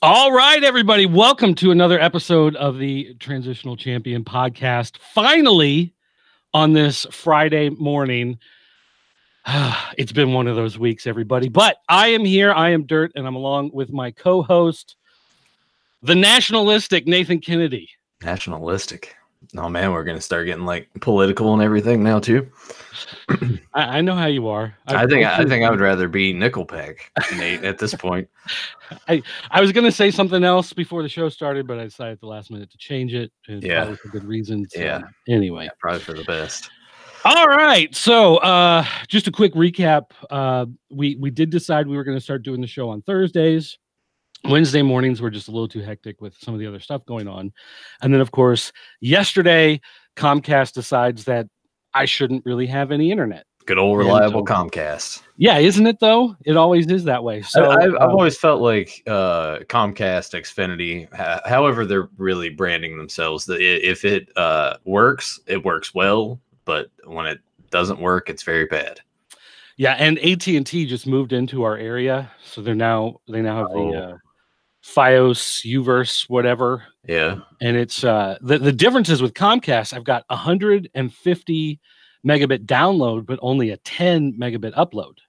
All right, everybody. Welcome to another episode of the Transitional Champion podcast. Finally, on this Friday morning. It's been one of those weeks, everybody. But I am here. I am Dirt, and I'm along with my co-host, the nationalistic Nathan Kennedy. Nationalistic? Oh, man, we're going to start getting, like, political and everything now, too. I know how you are. I think I would rather be Nickelback, Nate, at this point. I was going to say something else before the show started, but I decided at the last minute to change it. And probably for good reason. So, anyway. Yeah, probably for the best. All right. So just a quick recap. We did decide we were going to start doing the show on Thursdays. Wednesday mornings were just a little too hectic with some of the other stuff going on. And then, of course, yesterday, Comcast decides that I shouldn't really have any internet. Good old reliable Comcast. Yeah, isn't it, though? It always is that way. So I've always felt like Comcast, Xfinity, however they're really branding themselves, that if it works, it works well. But when it doesn't work, it's very bad. Yeah, and AT&T just moved into our area, so they now have the Fios, Uverse, whatever. Yeah, and it's the difference is with Comcast, I've got 150 megabit download, but only a 10 megabit upload.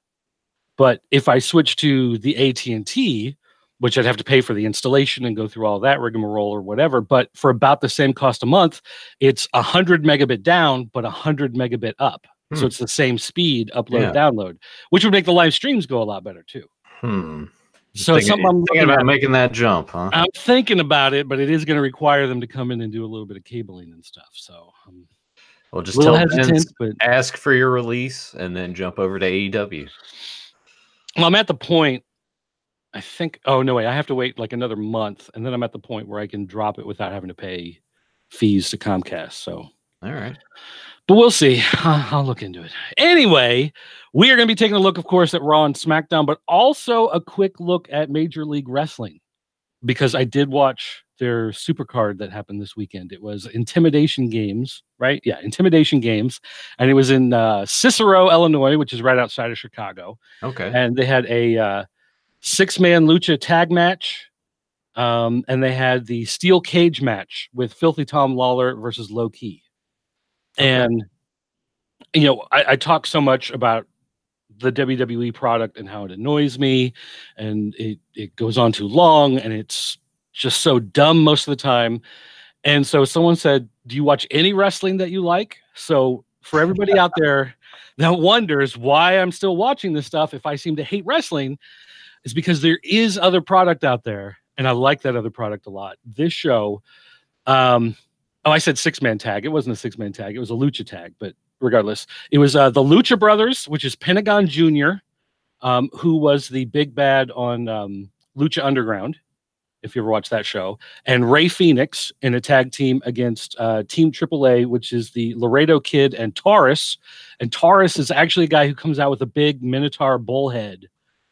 But if I switch to the AT&T, which I'd have to pay for the installation and go through all that rigmarole or whatever, but for about the same cost a month, it's 100 megabit down, but 100 megabit up. So it's the same speed, upload, download, which would make the live streams go a lot better too. So something I'm thinking about making that jump, huh? I'm thinking about it, but it is going to require them to come in and do a little bit of cabling and stuff. So well, just tell them, ask for your release and then jump over to AEW. Well, I'm at the point, I think, oh, no way, I have to wait like another month, and then I'm at the point where I can drop it without having to pay fees to Comcast. So, all right. But we'll see. I'll look into it. Anyway, we are going to be taking a look, of course, at Raw and SmackDown, but also a quick look at Major League Wrestling, because I did watch their Supercard that happened this weekend. It was Intimidation Games, right? Yeah, Intimidation Games. And it was in Cicero, Illinois, which is right outside of Chicago. Okay. And they had a 6-man lucha tag match. And they had the steel cage match with Filthy Tom Lawler versus Low Key. Okay. And, you know, I talk so much about the WWE product and how it annoys me, and it goes on too long, and it's just so dumb most of the time. And so someone said, do you watch any wrestling that you like? So for everybody out there that wonders why I'm still watching this stuff if I seem to hate wrestling, is because there is other product out there, and I like that other product a lot. This show, I said 6-man tag. It wasn't a 6-man tag. It was a lucha tag, but regardless, it was the Lucha Brothers, which is Pentagon Jr., who was the big bad on Lucha Underground, if you ever watched that show, and Ray Phoenix in a tag team against Team AAA, which is the Laredo Kid and Taurus. And Taurus is actually a guy who comes out with a big Minotaur bullhead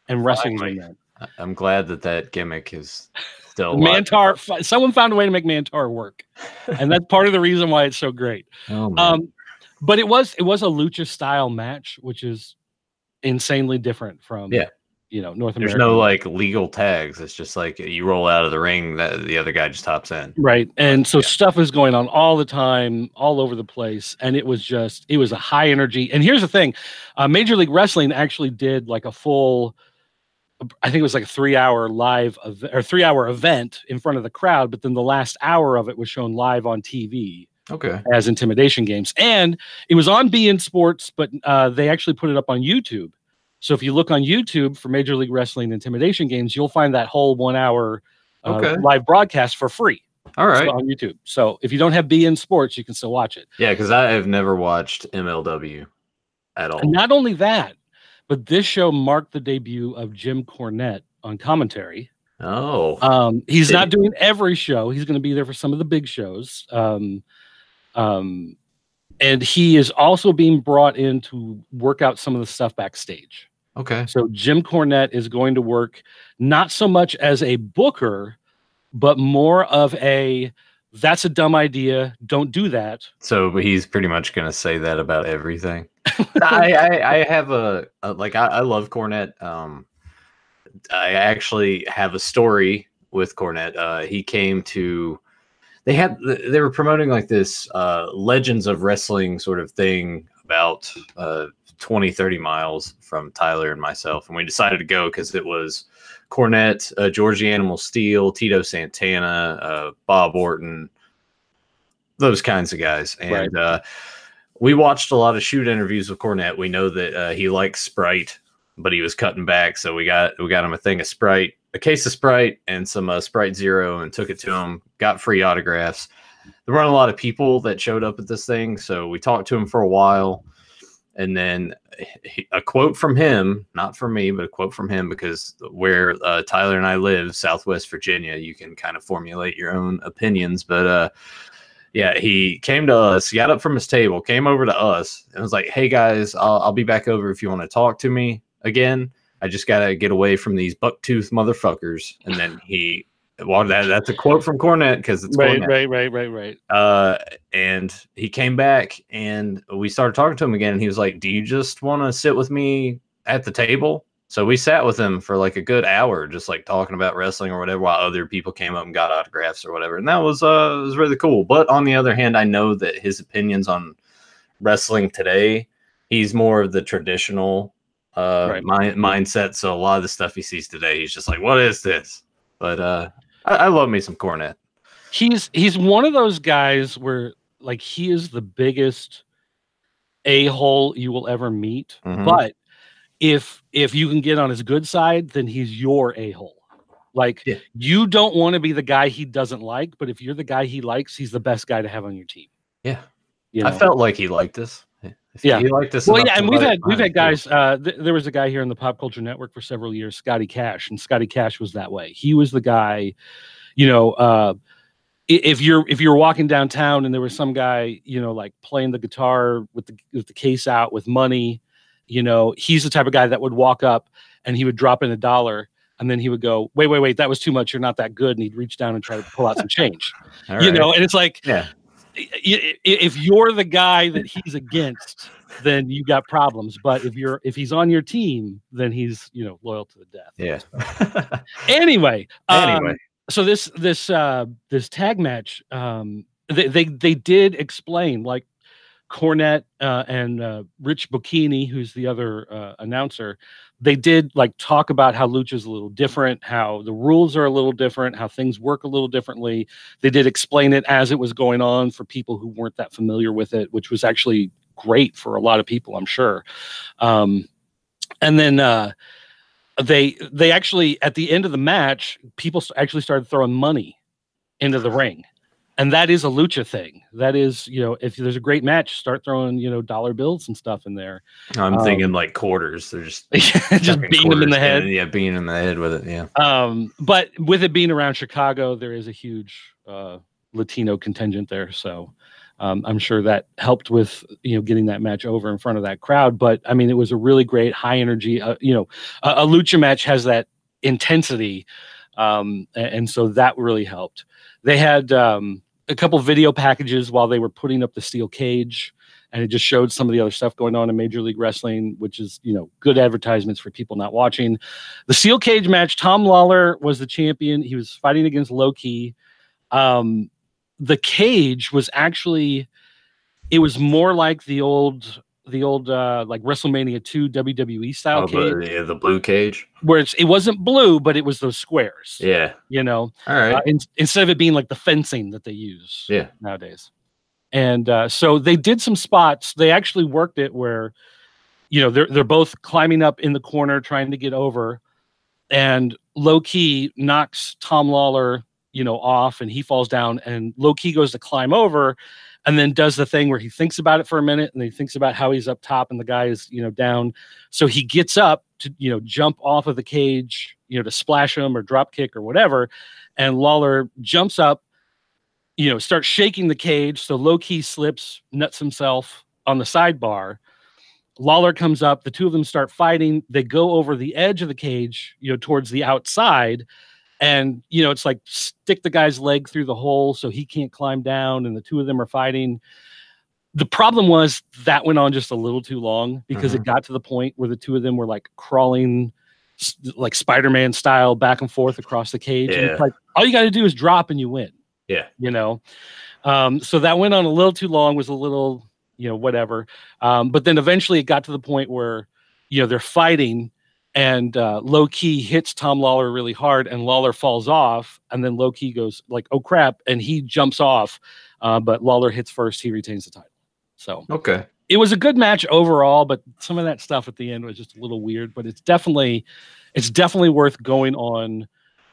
and wrestling in that. I'm glad that gimmick is still Mantar. Someone found a way to make Mantar work, and that's part of the reason why it's so great. But it was a lucha style match, which is insanely different from North America. There's no like legal tags. It's just like you roll out of the ring, that the other guy just hops in. Right. And so stuff is going on all the time, all over the place. And it was a high energy. And here's the thing, Major League Wrestling actually did like a full, I think it was like a 3-hour live or 3-hour event in front of the crowd. But then the last hour of it was shown live on TV. Okay. As Intimidation Games. And it was on beIN Sports, but they actually put it up on YouTube. So if you look on YouTube for Major League Wrestling Intimidation Games, you'll find that whole 1-hour live broadcast for free. All right. On YouTube. So if you don't have beIN Sports, you can still watch it. Yeah, because I have never watched MLW at all. And not only that, but this show marked the debut of Jim Cornette on commentary. Oh. He's not doing every show. He's going to be there for some of the big shows. And he is also being brought in to work out some of the stuff backstage. Okay. So Jim Cornette is going to work not so much as a booker, but more of a, that's a dumb idea, don't do that. So he's pretty much going to say that about everything. I have I love Cornette. I actually have a story with Cornette. He came to. They were promoting like this Legends of Wrestling sort of thing about 20, 30 miles from Tyler and myself. And we decided to go because it was Cornette, George the Animal Steel, Tito Santana, Bob Orton, those kinds of guys. And we watched a lot of shoot interviews with Cornette. We know that he likes Sprite, but he was cutting back. So we got him a thing of Sprite, a case of Sprite, and some Sprite Zero, and took it to him, got free autographs. There weren't a lot of people that showed up at this thing, so we talked to him for a while. And then a quote from him, not from me, but a quote from him, because where Tyler and I live, Southwest Virginia, you can kind of formulate your own opinions. But yeah, he came to us, got up from his table, came over to us, and was like, "Hey guys, I'll be back over if you want to talk to me again. I just got to get away from these bucktooth motherfuckers." And then that's a quote from Cornette, because it's right. And he came back, and we started talking to him again, and he was like, "Do you just want to sit with me at the table?" So we sat with him for like a good hour, just like talking about wrestling or whatever, while other people came up and got autographs or whatever. And that was really cool. But on the other hand, I know that his opinions on wrestling today, he's more of the traditional mindset. So a lot of the stuff he sees today, he's just like, "What is this?" But I love me some Cornette. He's one of those guys where like he is the biggest a-hole you will ever meet. Mm-hmm. But if you can get on his good side, then he's your a-hole. Like you don't want to be the guy he doesn't like, but if you're the guy he likes, he's the best guy to have on your team. Yeah. You know? I felt like he liked us. He liked us. Well, yeah, and we've had guys. There was a guy here in the Pop Culture Network for several years, Scotty Cash, and Scotty Cash was that way. He was the guy, you know. If you're walking downtown and there was some guy, you know, like playing the guitar with the case out with money, you know, he's the type of guy that would walk up and he would drop in $1, and then he would go, wait, that was too much. You're not that good. And he'd reach down and try to pull out some change, you know, and it's like, if you're the guy that he's against, then you got problems. But if he's on your team, then he's, you know, loyal to the death. Yeah. Anyway. So this tag match, they did explain, like Cornette and Rich Bocchini, who's the other announcer, they did like talk about how lucha's a little different, how the rules are a little different, how things work a little differently. They did explain it as it was going on for people who weren't that familiar with it, which was actually great for a lot of people, I'm sure. And then they actually, at the end of the match, people actually started throwing money into the ring. And that is a lucha thing. That is, you know, if there's a great match, start throwing, you know, dollar bills and stuff in there. I'm thinking like quarters. They're just beating them in the head. Yeah, beating in the head with it. Yeah. But with it being around Chicago, there is a huge Latino contingent there. So I'm sure that helped with, you know, getting that match over in front of that crowd. But I mean, it was a really great high energy, you know, a lucha match has that intensity. And so that really helped. They had a couple video packages while they were putting up the steel cage, and it just showed some of the other stuff going on in Major League Wrestling, which is, you know, good advertisements for people not watching. The steel cage match, Tom Lawler was the champion. He was fighting against Low Ki. The cage was actually, it was more like the old like WrestleMania 2 WWE style cage. Yeah, the blue cage. Where it wasn't blue, but it was those squares. Yeah. You know? All right. Instead of it being like the fencing that they use nowadays. And so they did some spots. They actually worked it where, you know, they're both climbing up in the corner trying to get over, and Low Ki knocks Tom Lawler, you know, off, and he falls down, and Low Ki goes to climb over and then does the thing where he thinks about it for a minute, and he thinks about how he's up top and the guy is, you know, down. So he gets up to, you know, jump off of the cage, you know, to splash him or drop kick or whatever. And Lawler jumps up, you know, starts shaking the cage. So Low Ki slips, nuts himself on the sidebar. Lawler comes up. The two of them start fighting. They go over the edge of the cage, you know, towards the outside. And, you know, it's like stick the guy's leg through the hole so he can't climb down. And the two of them are fighting. The problem was that went on just a little too long, because it got to the point where the two of them were like crawling like Spider-Man style back and forth across the cage. And it's like, all you got to do is drop and you win. Yeah. You know? So that went on a little too long, was a little, whatever. But then eventually it got to the point where, they're fighting, and Low Ki hits Tom Lawler really hard, and Lawler falls off, and then Low Ki goes like, oh crap, and he jumps off, but Lawler hits first, he retains the title. So okay, it was a good match overall, but some of that stuff at the end was just a little weird. But it's definitely worth going on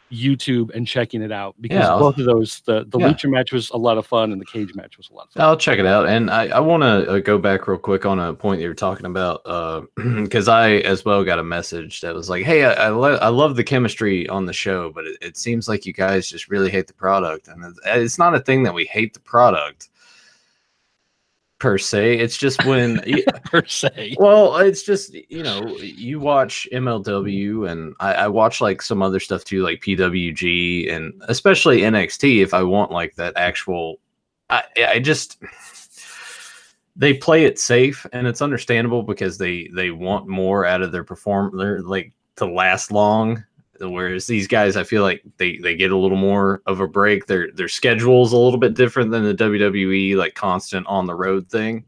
YouTube and checking it out, because both of those, the lucha match was a lot of fun, and the cage match was a lot of fun. I'll check it out. And I want to go back real quick on a point you were talking about, because I as well got a message that was like, hey, I love the chemistry on the show, but it seems like you guys just really hate the product. And it's not a thing that we hate the product per se. It's just when per se. Well, it's just, you watch MLW, and I watch like some other stuff too, like PWG and especially NXT. If I want like that actual, I just, they play it safe, and it's understandable because they want more out of their performer, like to last long. Whereas these guys, I feel like they get a little more of a break. Their schedule's a little bit different than the WWE, like constant on the road thing.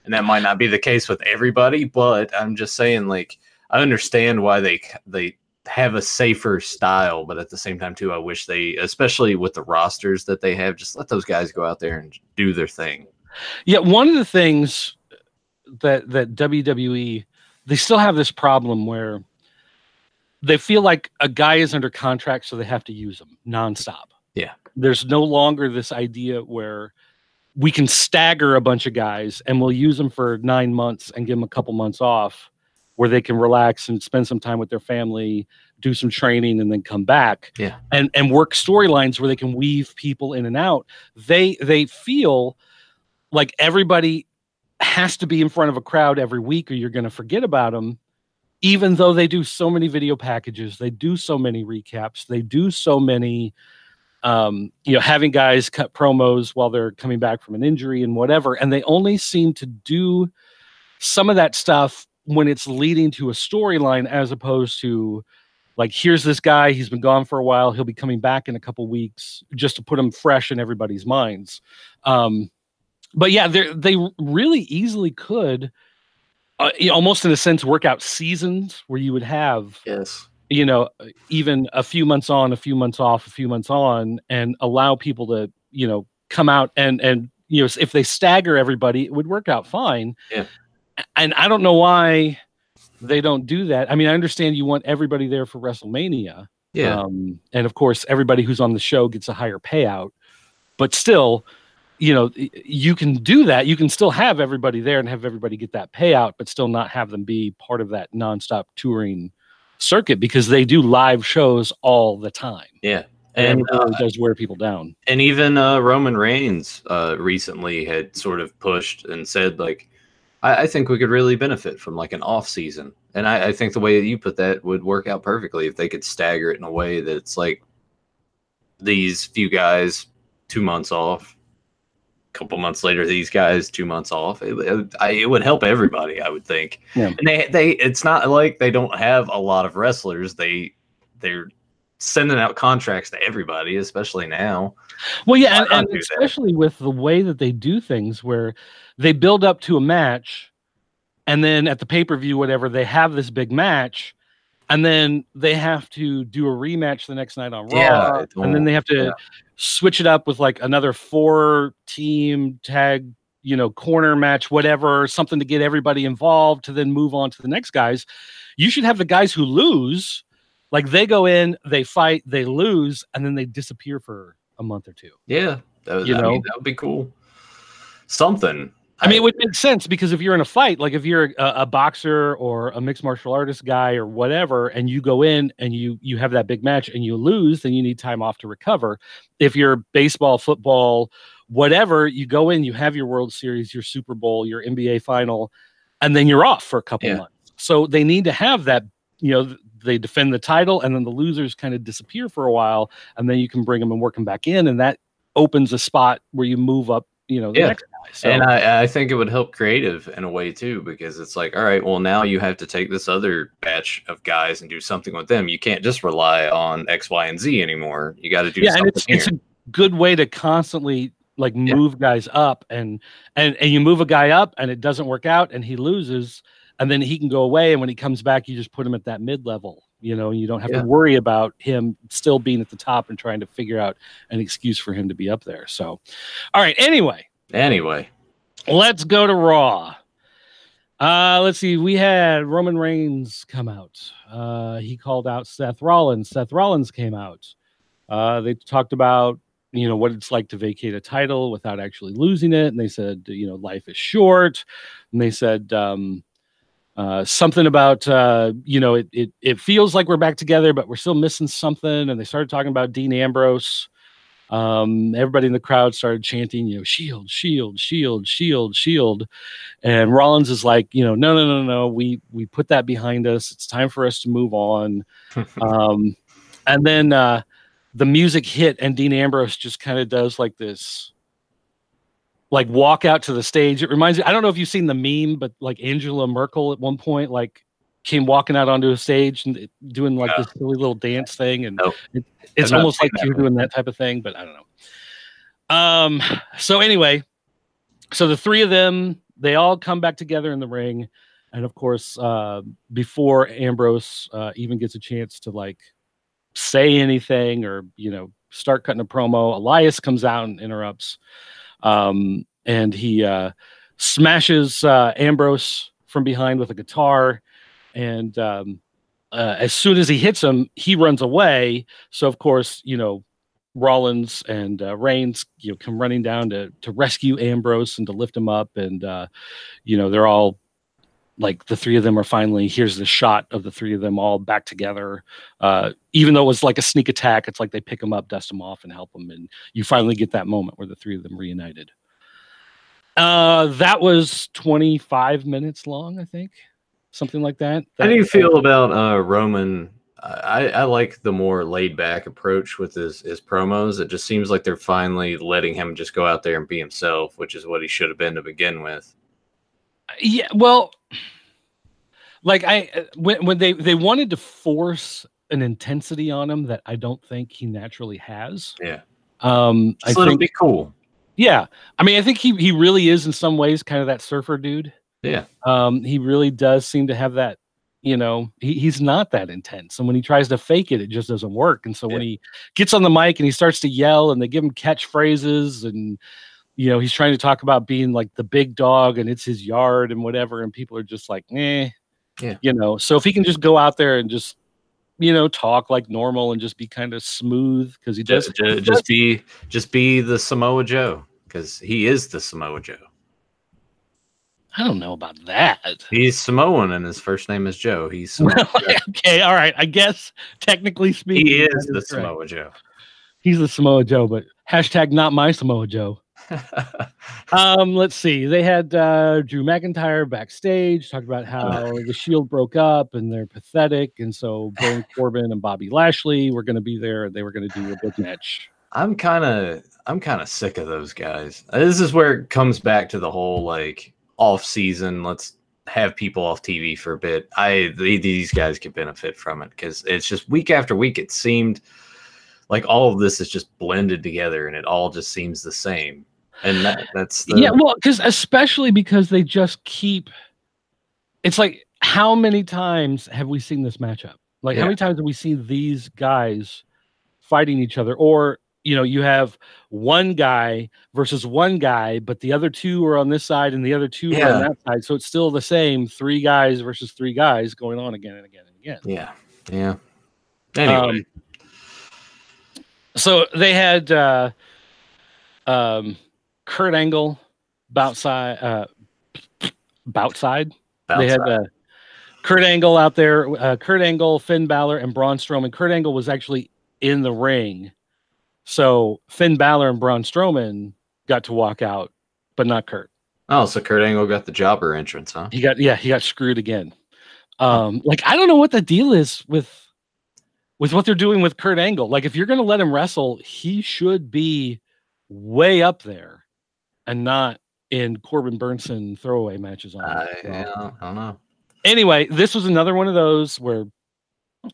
And that might not be the case with everybody, but I'm just saying, like, I understand why they have a safer style, but at the same time too, I wish they, especially with the rosters that they have, just let those guys go out there and do their thing. Yeah, one of the things that WWE, they still have this problem where they feel like a guy is under contract, so they have to use him nonstop. Yeah. There's no longer this idea where we can stagger a bunch of guys and we'll use them for 9 months and give them a couple months off where they can relax and spend some time with their family, do some training, and then come back. Yeah. And work storylines where they can weave people in and out. They feel like everybody has to be in front of a crowd every week, or you're going to forget about them. Even though they do so many video packages, they do so many recaps, they do so many, having guys cut promos while they're coming back from an injury and whatever. And they only seem to do some of that stuff when it's leading to a storyline, as opposed to like, here's this guy, he's been gone for a while, he'll be coming back in a couple weeks, just to put him fresh in everybody's minds. But yeah, they really easily could, almost in a sense, work out seasons where you would have, even a few months on, a few months off, a few months on, and allow people to, come out and if they stagger everybody, it would work out fine. Yeah. And I don't know why they don't do that. I mean, I understand you want everybody there for WrestleMania. Yeah. And of course, everybody who's on the show gets a higher payout, but still, you can do that. You can still have everybody there and have everybody get that payout, but still not have them be part of that nonstop touring circuit, because they do live shows all the time. Yeah. And it really does wear people down. And even Roman Reigns recently had sort of pushed and said, like, I think we could really benefit from like an off season. And I think the way that you put that would work out perfectly if they could stagger it in a way that it's like these few guys 2 months off, couple months later, these guys 2 months off. It would help everybody, I would think. Yeah. And they it's not like they don't have a lot of wrestlers. They're sending out contracts to everybody, especially now. Well, yeah, and especially with the way that they do things, where they build up to a match, and then at the pay-per-view, whatever, they have this big match, and then they have to do a rematch the next night on Raw, and then they have to switch it up with like another 4-team tag, corner match, whatever, something to get everybody involved to then move on to the next guys. You should have the guys who lose, like they go in, they fight, they lose, and then they disappear for a month or two. Yeah, that would be cool. Something. I mean, it would make sense, because if you're in a fight, like if you're a boxer or a mixed martial artist guy or whatever, and you go in and you have that big match and you lose, then you need time off to recover. If you're baseball, football, whatever, you go in, you have your World Series, your Super Bowl, your NBA final, and then you're off for a couple months. So they need to have that, they defend the title, and then the losers kind of disappear for a while, and then you can bring them and work them back in, and that opens a spot where you move up, the next guy. So, and I think it would help creative in a way too, because it's like, all right, well, now you have to take this other batch of guys and do something with them. You can't just rely on X, Y, and Z anymore. You got to do yeah, and something it's here. a good way to constantly like Yeah, move guys up, and you move a guy up and it doesn't work out and he loses, and then he can go away, and when he comes back you just put him at that mid-level, you know, and you don't have to yeah. worry about him still being at the top and trying to figure out an excuse for him to be up there. So, all right, Anyway, let's go to Raw. Let's see. We had Roman Reigns come out. He called out Seth Rollins. Seth Rollins came out. They talked about, you know, what it's like to vacate a title without actually losing it, and they said, you know, life is short, and they said something about, you know, it feels like we're back together, but we're still missing something. And they started talking about Dean Ambrose. Everybody in the crowd started chanting, you know, shield, shield, shield, shield, shield. And Rollins is like, you know, no. We put that behind us. It's time for us to move on. And then the music hit, and Dean Ambrose just kind of does like this, like walk out to the stage. It reminds me, I don't know if you've seen the meme, but like Angela Merkel at one point, like came walking out onto a stage and doing like this silly little dance thing. And nope. it's almost like you're doing that type of thing, but I don't know. So anyway, so the three of them, they all come back together in the ring. And of course, before Ambrose even gets a chance to like say anything or, you know, start cutting a promo, Elias comes out and interrupts. And he smashes Ambrose from behind with a guitar. And as soon as he hits him, he runs away. So, of course, you know, Rollins and Reigns, you know, come running down to rescue Ambrose and to lift him up. And, you know, they're all like, the three of them are finally, here's the shot of the three of them all back together. Even though it was like a sneak attack, it's like they pick them up, dust them off, and help them. And you finally get that moment where the three of them reunited. That was 25 minutes long, I think. Something like that. How do you feel about Roman? I like the more laid back approach with his promos. It just seems like they're finally letting him just go out there and be himself, which is what he should have been to begin with. Yeah, well, like when they wanted to force an intensity on him that I don't think he naturally has. Yeah. Just let him be cool. Yeah. I mean, I think he really is in some ways kind of that surfer dude. Yeah. He really does seem to have that, you know, he's not that intense. And when he tries to fake it, it just doesn't work. And so when he gets on the mic and he starts to yell and they give him catchphrases and, you know, he's trying to talk about being like the big dog and it's his yard and whatever. And people are just like, yeah, you know, so if he can just go out there and just, you know, talk like normal and just be kind of smooth, because he does just be the Samoa Joe, because he is the Samoa Joe. I don't know about that. He's Samoan and his first name is Joe. He's okay, all right. I guess technically speaking, he is the Samoa Joe. He's the Samoa Joe, but hashtag not my Samoa Joe. Let's see. They had Drew McIntyre backstage, talked about how the Shield broke up and they're pathetic, and so Baron Corbin and Bobby Lashley were going to be there and they were going to do a big match. I'm kind of sick of those guys. This is where it comes back to the whole like off season. Let's have people off TV for a bit. These guys could benefit from it, because it's just week after week. It seemed like all of this is just blended together and it all just seems the same. And that's well, especially because they just keep. It's like, how many times have we seen this matchup? Like, how many times have we seen these guys fighting each other? Or, you know, you have one guy versus one guy, but the other two are on this side and the other two are on that side. So it's still the same 3 guys versus 3 guys going on again and again and again. Yeah. Anyway. So they had Kurt Angle Boutside. They had Kurt Angle out there. Kurt Angle, Finn Balor, and Braun Strowman. Kurt Angle was actually in the ring, so Finn Balor and Braun Strowman got to walk out, but not Kurt. Oh, so Kurt Angle got the jobber entrance, huh? He got screwed again. Like, I don't know what the deal is with what they're doing with Kurt Angle. Like, if you're going to let him wrestle, he should be way up there and not in Corbin Burnson throwaway matches on it. Yeah, I don't know. Anyway, this was another one of those where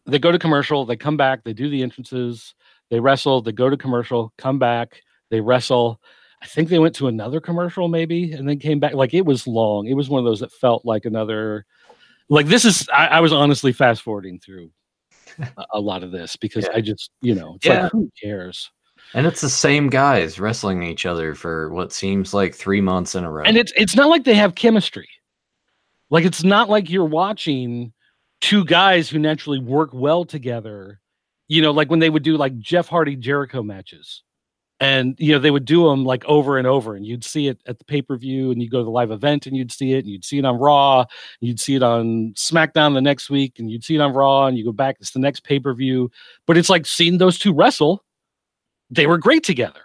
they go to commercial, they come back, they do the entrances, they wrestle, they go to commercial, come back, they wrestle. I think they went to another commercial maybe and then came back. Like, it was long. It was one of those that felt like another, like, this is, I was honestly fast forwarding through a lot of this because I just, it's like, who cares? And it's the same guys wrestling each other for what seems like 3 months in a row. And it's not like they have chemistry. Like, it's not like you're watching two guys who naturally work well together, like when they would do like Jeff Hardy Jericho matches. And, they would do them like over and over, and you'd see it at the pay-per-view, and you go to the live event and you'd see it, and you'd see it on Raw, and you'd see it on SmackDown the next week, and you'd see it on Raw, and you go back, it's the next pay-per-view. But it's like seeing those two wrestle. They were great together,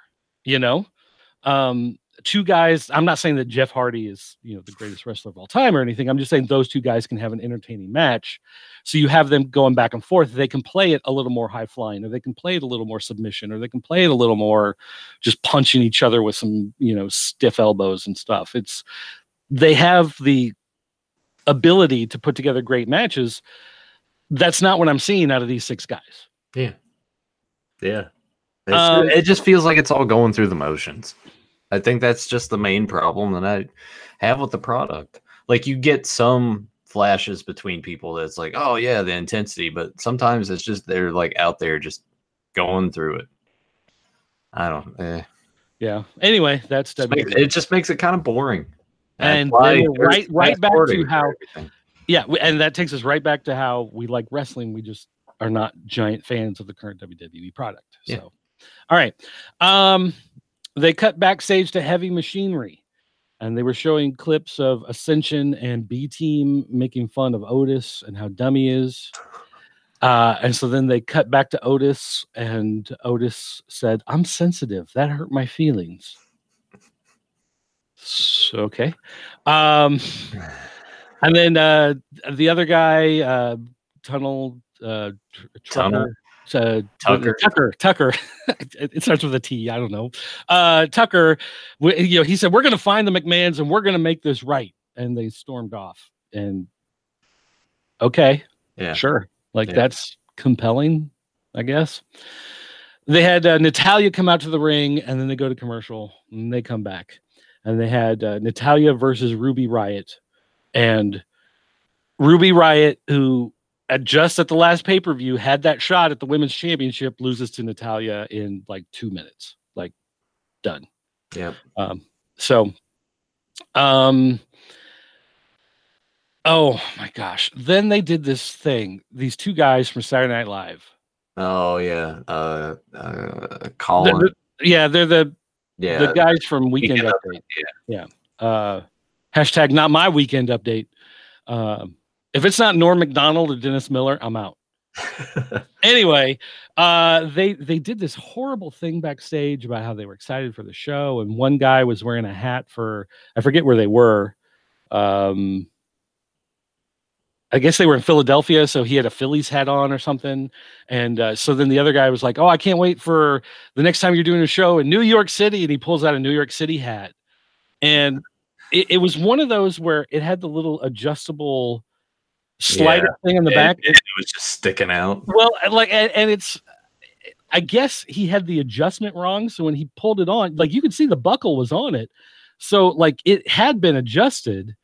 two guys. I'm not saying that Jeff Hardy is, the greatest wrestler of all time or anything. I'm just saying those two guys can have an entertaining match. So you have them going back and forth. They can play it a little more high flying, or they can play it a little more submission, or they can play it a little more just punching each other with some, stiff elbows and stuff. They have the ability to put together great matches. That's not what I'm seeing out of these six guys. Yeah. Yeah. It just feels like it's all going through the motions. I think that's just the main problem that I have with the product. Like, you get some flashes between people that's like, oh yeah, the intensity, but sometimes it's just they're like out there just going through it. I don't. Yeah. Anyway, that's it just makes it kind of boring. And then right back to how. Yeah, and that takes us right back to how we like wrestling. We just are not giant fans of the current WWE product. So, all right. They cut backstage to Heavy Machinery, and they were showing clips of Ascension and B Team making fun of Otis and how dumb he is. And so then they cut back to Otis, and Otis said, "I'm sensitive. That hurt my feelings." So, okay. And then the other guy, Tunnel Tucker. Tucker. It starts with a T. I don't know. Tucker, he said, "We're going to find the McMahons and we're going to make this right." And they stormed off. And okay, sure. That's compelling, I guess. They had Natalya come out to the ring, and then they go to commercial, and they come back, and they had Natalya versus Ruby Riott, and Ruby Riott, who just at the last pay-per-view had that shot at the women's championship, loses to Natalya in like 2 minutes. Like, done. Yeah. Oh my gosh. Then they did this thing. These two guys from Saturday Night Live. Oh yeah. Colin. They're the guys from Weekend Update. Yeah. Hashtag not my Weekend Update. If it's not Norm Macdonald or Dennis Miller, I'm out. Anyway, they did this horrible thing backstage about how they were excited for the show, and one guy was wearing a hat for, I forget where they were. I guess they were in Philadelphia, so he had a Phillies hat on or something. And so then the other guy was like, "Oh, I can't wait for the next time you're doing a show in New York City," and he pulls out a New York City hat. And it was one of those where it had the little adjustable slider thing on the back. It was just sticking out. Well, and it's, I guess he had the adjustment wrong. So when he pulled it on, like, you could see the buckle was on it. So like it had been adjusted,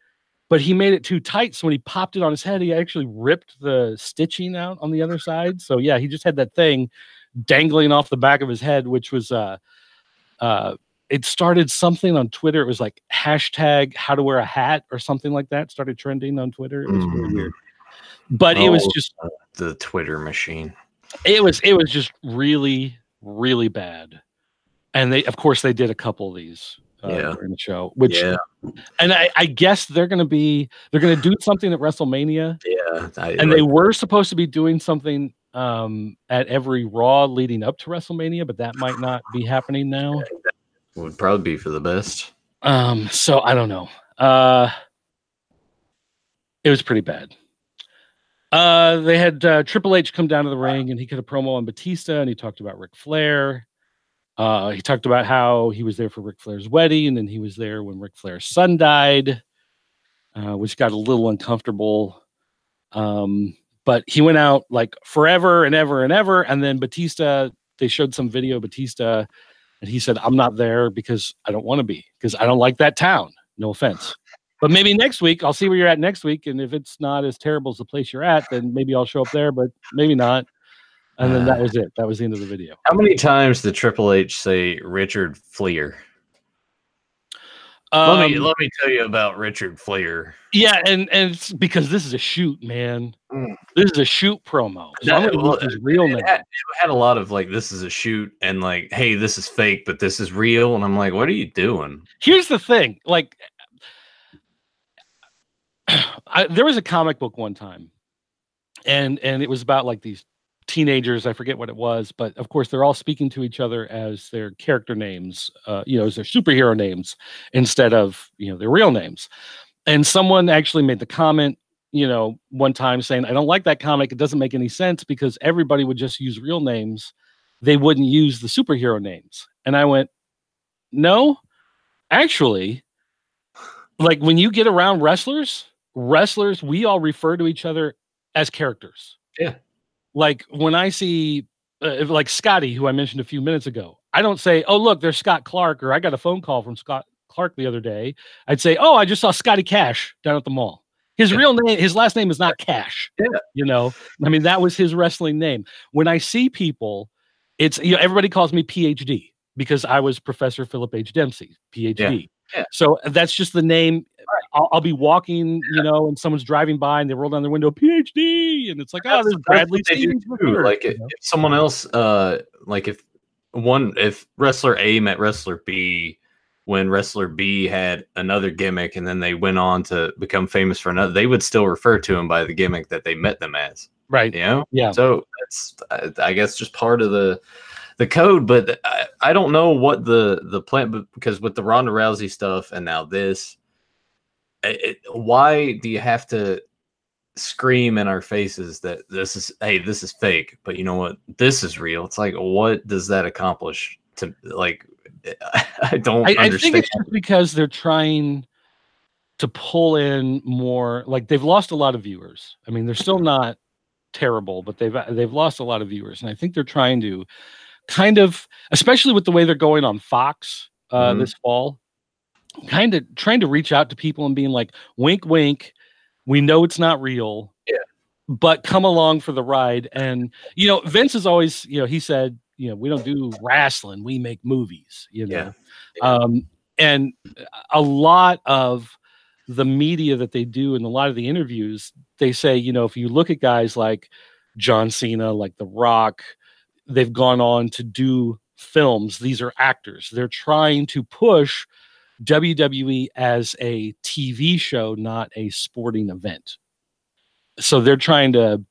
but he made it too tight. So when he popped it on his head, he actually ripped the stitching out on the other side. So yeah, he just had that thing dangling off the back of his head, which was, it started something on Twitter. It was like hashtag how to wear a hat or something like that. Started trending on Twitter. It was really weird. But it was just the Twitter machine. It was just really, really bad. And of course they did a couple of these during the show, which, and I guess they're going to do something at WrestleMania. And they were supposed to be doing something at every Raw leading up to WrestleMania, but that might not be happening now. Would probably be for the best. So I don't know. It was pretty bad. They had Triple H come down to the ring, and he cut a promo on Batista, and he talked about Ric Flair. He talked about how he was there for Ric Flair's wedding, and then he was there when Ric Flair's son died, which got a little uncomfortable. But he went out like forever and ever and ever. And then Batista, they showed some video of Batista, and he said, I'm not there because I don't want to be, because I don't like that town. No offense. But maybe next week, I'll see where you're at next week. And if it's not as terrible as the place you're at, then maybe I'll show up there, but maybe not. And then that was it. That was the end of the video. How many times did Triple H say Richard Fleer? Let me tell you about Richard Fleer. Yeah, and it's because this is a shoot, man. This is a shoot promo. So I'm gonna use his real name. It had a lot of like, this is a shoot, and like, hey, this is fake, but this is real. And I'm like, what are you doing? Here's the thing. Like, there was a comic book one time, and it was about like these teenagers. I forget what it was, but of course they're all speaking to each other as their character names, as their superhero names instead of their real names. And someone actually made the comment, one time saying, I don't like that comic. It doesn't make any sense because everybody would just use real names. They wouldn't use the superhero names. And I went, no, actually, like when you get around wrestlers, we all refer to each other as characters. Yeah. Like when I see like Scotty, who I mentioned a few minutes ago, I don't say, oh, look, there's Scott Clark, or I got a phone call from Scott Clark the other day. I'd say, oh, I just saw Scotty Cash down at the mall. His real name, his last name is not Cash. Yeah. I mean, that was his wrestling name. When I see people, it's, everybody calls me PhD because I was Professor Philip H. Dempsey, PhD. Yeah. So that's just the name. I'll be walking, and someone's driving by and they roll down their window, PhD, and it's like, oh, there's Bradley Stevens. Like if someone else, like if wrestler A met wrestler B, when wrestler B had another gimmick and then they went on to become famous for another, they would still refer to him by the gimmick that they met them as. Right. Yeah. So that's, I guess, just part of the code, but I don't know what the plan, because with the Ronda Rousey stuff and now this, why do you have to scream in our faces that this is fake, but you know what, this is real? It's like, what does that accomplish to, like, I don't understand. I think it's just because they're trying to pull in more, like they've lost a lot of viewers. I mean, they're still not terrible, but they've lost a lot of viewers, and I think they're trying to kind of, especially with the way they're going on Fox this fall, kind of trying to reach out to people and being like, wink, wink, we know it's not real, but come along for the ride. And, Vince is always, he said, we don't do wrestling, we make movies, and a lot of the media that they do and a lot of the interviews, they say, if you look at guys like John Cena, like The Rock, they've gone on to do films. These are actors. They're trying to push WWE as a TV show, not a sporting event. So they're trying to,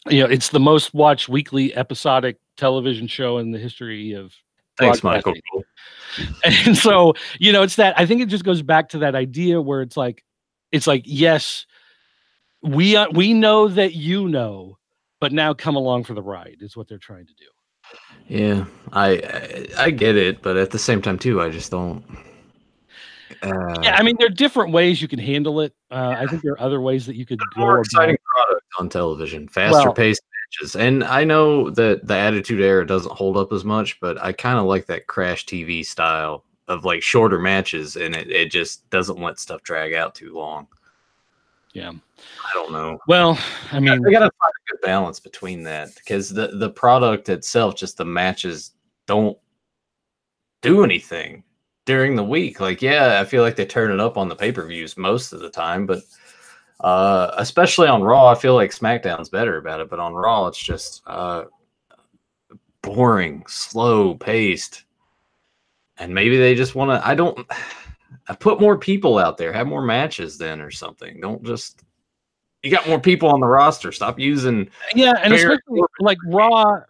it's the most watched weekly episodic television show in the history of Thanks, Michael. And so, it's that, I think it just goes back to that idea where it's like, yes, we know that, but now come along for the ride is what they're trying to do. Yeah, I get it, but at the same time too, I just don't. Yeah, I mean, there are different ways you can handle it. I think there are other ways that you could go. More exciting product on television, faster paced matches, and I know that the Attitude Era doesn't hold up as much, but I kind of like that Crash TV style of like shorter matches, and it just doesn't let stuff drag out too long. Yeah, I don't know. Well, I mean, they got to find a good balance between that, because the product itself, just the matches, don't do anything during the week. Like, yeah, I feel like they turn it up on the pay-per-views most of the time, but especially on Raw, I feel like SmackDown's better about it. But on Raw, it's just boring, slow paced, and maybe they just want to. I put more people out there, have more matches then or something. Don't just, you got more people on the roster. Stop using. Yeah, and especially like Raw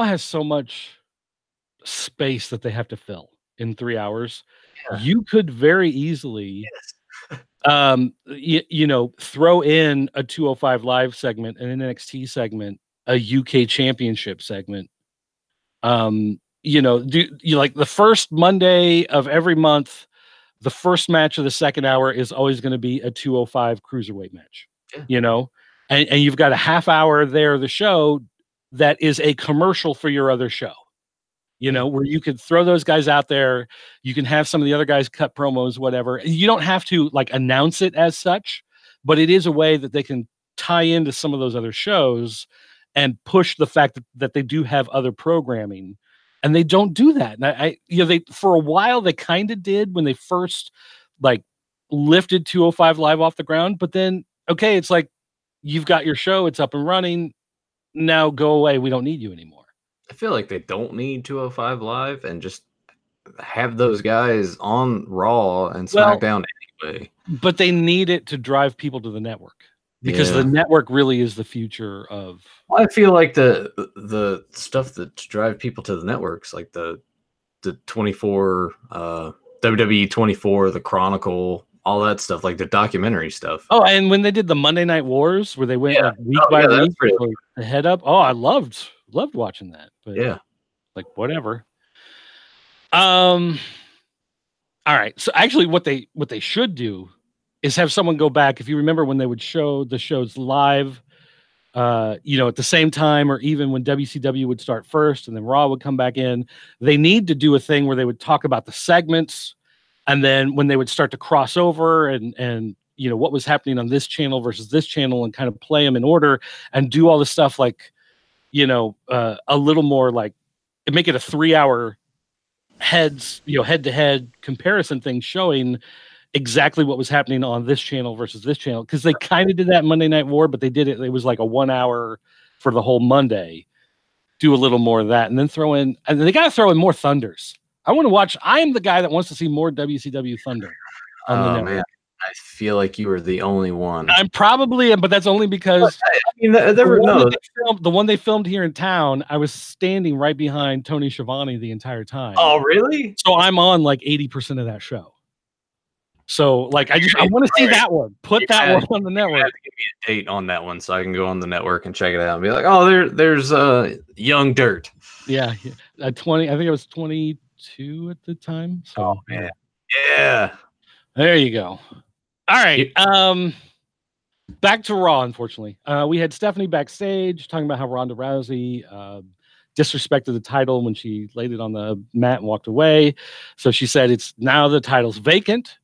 has so much space that they have to fill in 3 hours. Yeah. You could very easily, throw in a 205 Live segment, an NXT segment, a UK Championship segment, do you like the first Monday of every month, the first match of the second hour is always going to be a 205 cruiserweight match, Yeah. And you've got a half hour there of the show that is a commercial for your other show, where you could throw those guys out there. You can have some of the other guys cut promos, whatever. You don't have to like announce it as such, but it is a way that they can tie into some of those other shows and push the fact that they do have other programming, and they don't do that. And they for a while they kind of did when they first like lifted 205 Live off the ground, but then okay, it's like you've got your show, it's up and running. Now go away. We don't need you anymore. I feel like they don't need 205 Live and just have those guys on Raw and SmackDown anyway. But they need it to drive people to the network, because the network really is the future of. I feel like the stuff that drive people to the networks, like the 24 WWE 24, the Chronicle, all that stuff, like the documentary stuff. Oh, and when they did the Monday Night Wars, where they went like week by week, the head up. Oh, I loved watching that. But like whatever. All right. So actually, what they should do is have someone go back. If you remember when they would show the shows live, at the same time, or even when WCW would start first and then Raw would come back in, they need to do a thing where they would talk about the segments, and then when they would start to cross over and what was happening on this channel versus this channel, and kind of play them in order and do all the stuff like, a little more like make it a 3-hour head-to-head comparison thing showing exactly what was happening on this channel versus this channel, because they kind of did that Monday Night War, but they did it was like a 1 hour for the whole Monday. Do a little more of that, and then they got to throw in more Thunders. I am the guy that wants to see more WCW Thunder on the network. Man, I feel like you were the only one. I'm probably, but that's only because the one they filmed here in town, I was standing right behind Tony Schiavone the entire time. Oh, really? So I'm on like 80% of that show. So like I want to see that one. Put that one on the network. You have to give me a date on that one so I can go on the network and check it out and be like, oh, there's Young Dirt. Yeah, 20. I think I was 22 at the time. So oh man, yeah. There you go. All right. Back to Raw. Unfortunately, we had Stephanie backstage talking about how Ronda Rousey disrespected the title when she laid it on the mat and walked away. So she said it's now the title's vacant.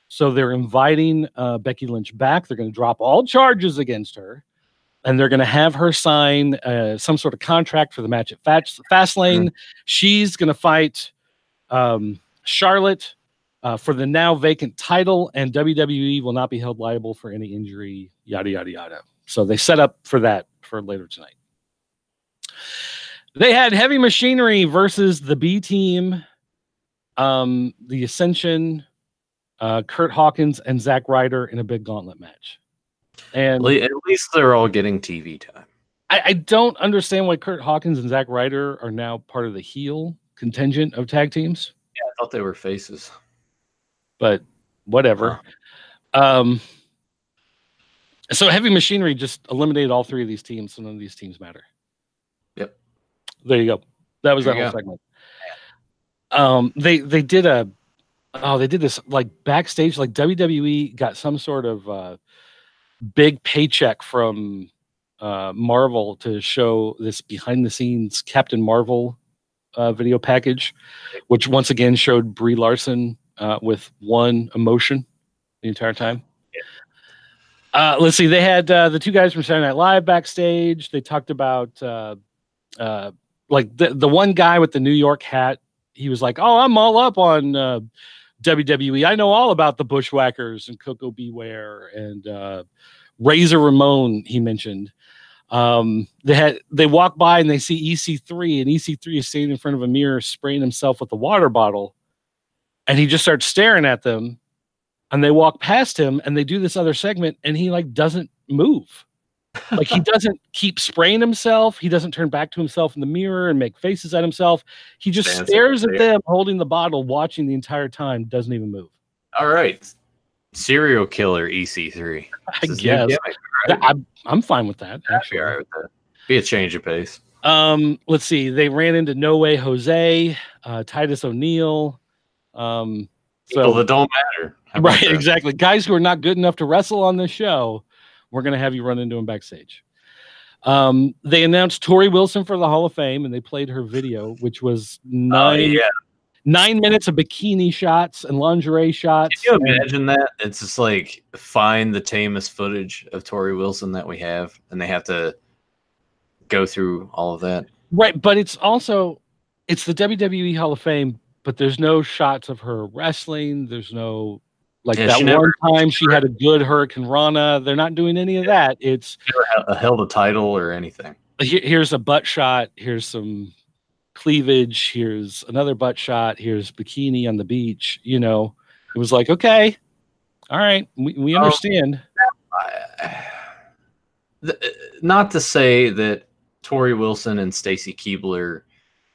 So they're inviting Becky Lynch back. They're going to drop all charges against her, and they're going to have her sign some sort of contract for the match at Fastlane. She's going to fight Charlotte for the now vacant title, and WWE will not be held liable for any injury, yada, yada, yada. So they set up for that for later tonight. They had Heavy Machinery versus the B Team, the Ascension, Kurt Hawkins, and Zack Ryder in a big gauntlet match. And at least they're all getting TV time. I don't understand why Kurt Hawkins and Zack Ryder are now part of the heel contingent of tag teams. Yeah, I thought they were faces. But whatever. So Heavy Machinery just eliminated all three of these teams, so none of these teams matter. Yep. There you go. That was that whole segment. They did this like backstage, like WWE got some sort of big paycheck from Marvel to show this behind the scenes Captain Marvel video package, which once again showed Brie Larson with one emotion the entire time. Let's see. They had the two guys from Saturday Night Live backstage. They talked about like the one guy with the New York hat. He was like, "Oh, I'm all up on WWE. I know all about the Bushwhackers and Coco Beware and Razor Ramon." He mentioned. They walk by and they see EC3, and EC3 is standing in front of a mirror spraying himself with a water bottle, and he just starts staring at them. And they walk past him, and they do this other segment, and he like doesn't move. Like he doesn't keep spraying himself. He doesn't turn back to himself in the mirror and make faces at himself. He just stares at them holding the bottle, watching the entire time, doesn't even move. All right. Serial killer EC3. I guess. Gimmick, right? I'm fine with that. Actually. Be all right with that. Be a change of pace. Let's see. They ran into No Way Jose, Titus O'Neil. People that don't matter. Right, exactly. Guys who are not good enough to wrestle on this show, we're going to have you run into them backstage. They announced Tori Wilson for the Hall of Fame, and they played her video, which was 9 minutes of bikini shots and lingerie shots. Can you imagine that? It's just like find the tamest footage of Tori Wilson that we have, and they have to go through all of that. Right, but it's the WWE Hall of Fame, but there's no shots of her wrestling. There's no that one time she had a good Hurricane Rana. They're not doing any of that. It's never held a title or anything. Here's a butt shot. Here's some cleavage. Here's another butt shot. Here's bikini on the beach. You know, it was like, okay, all right, we understand. Not to say that Tori Wilson and Stacy Keibler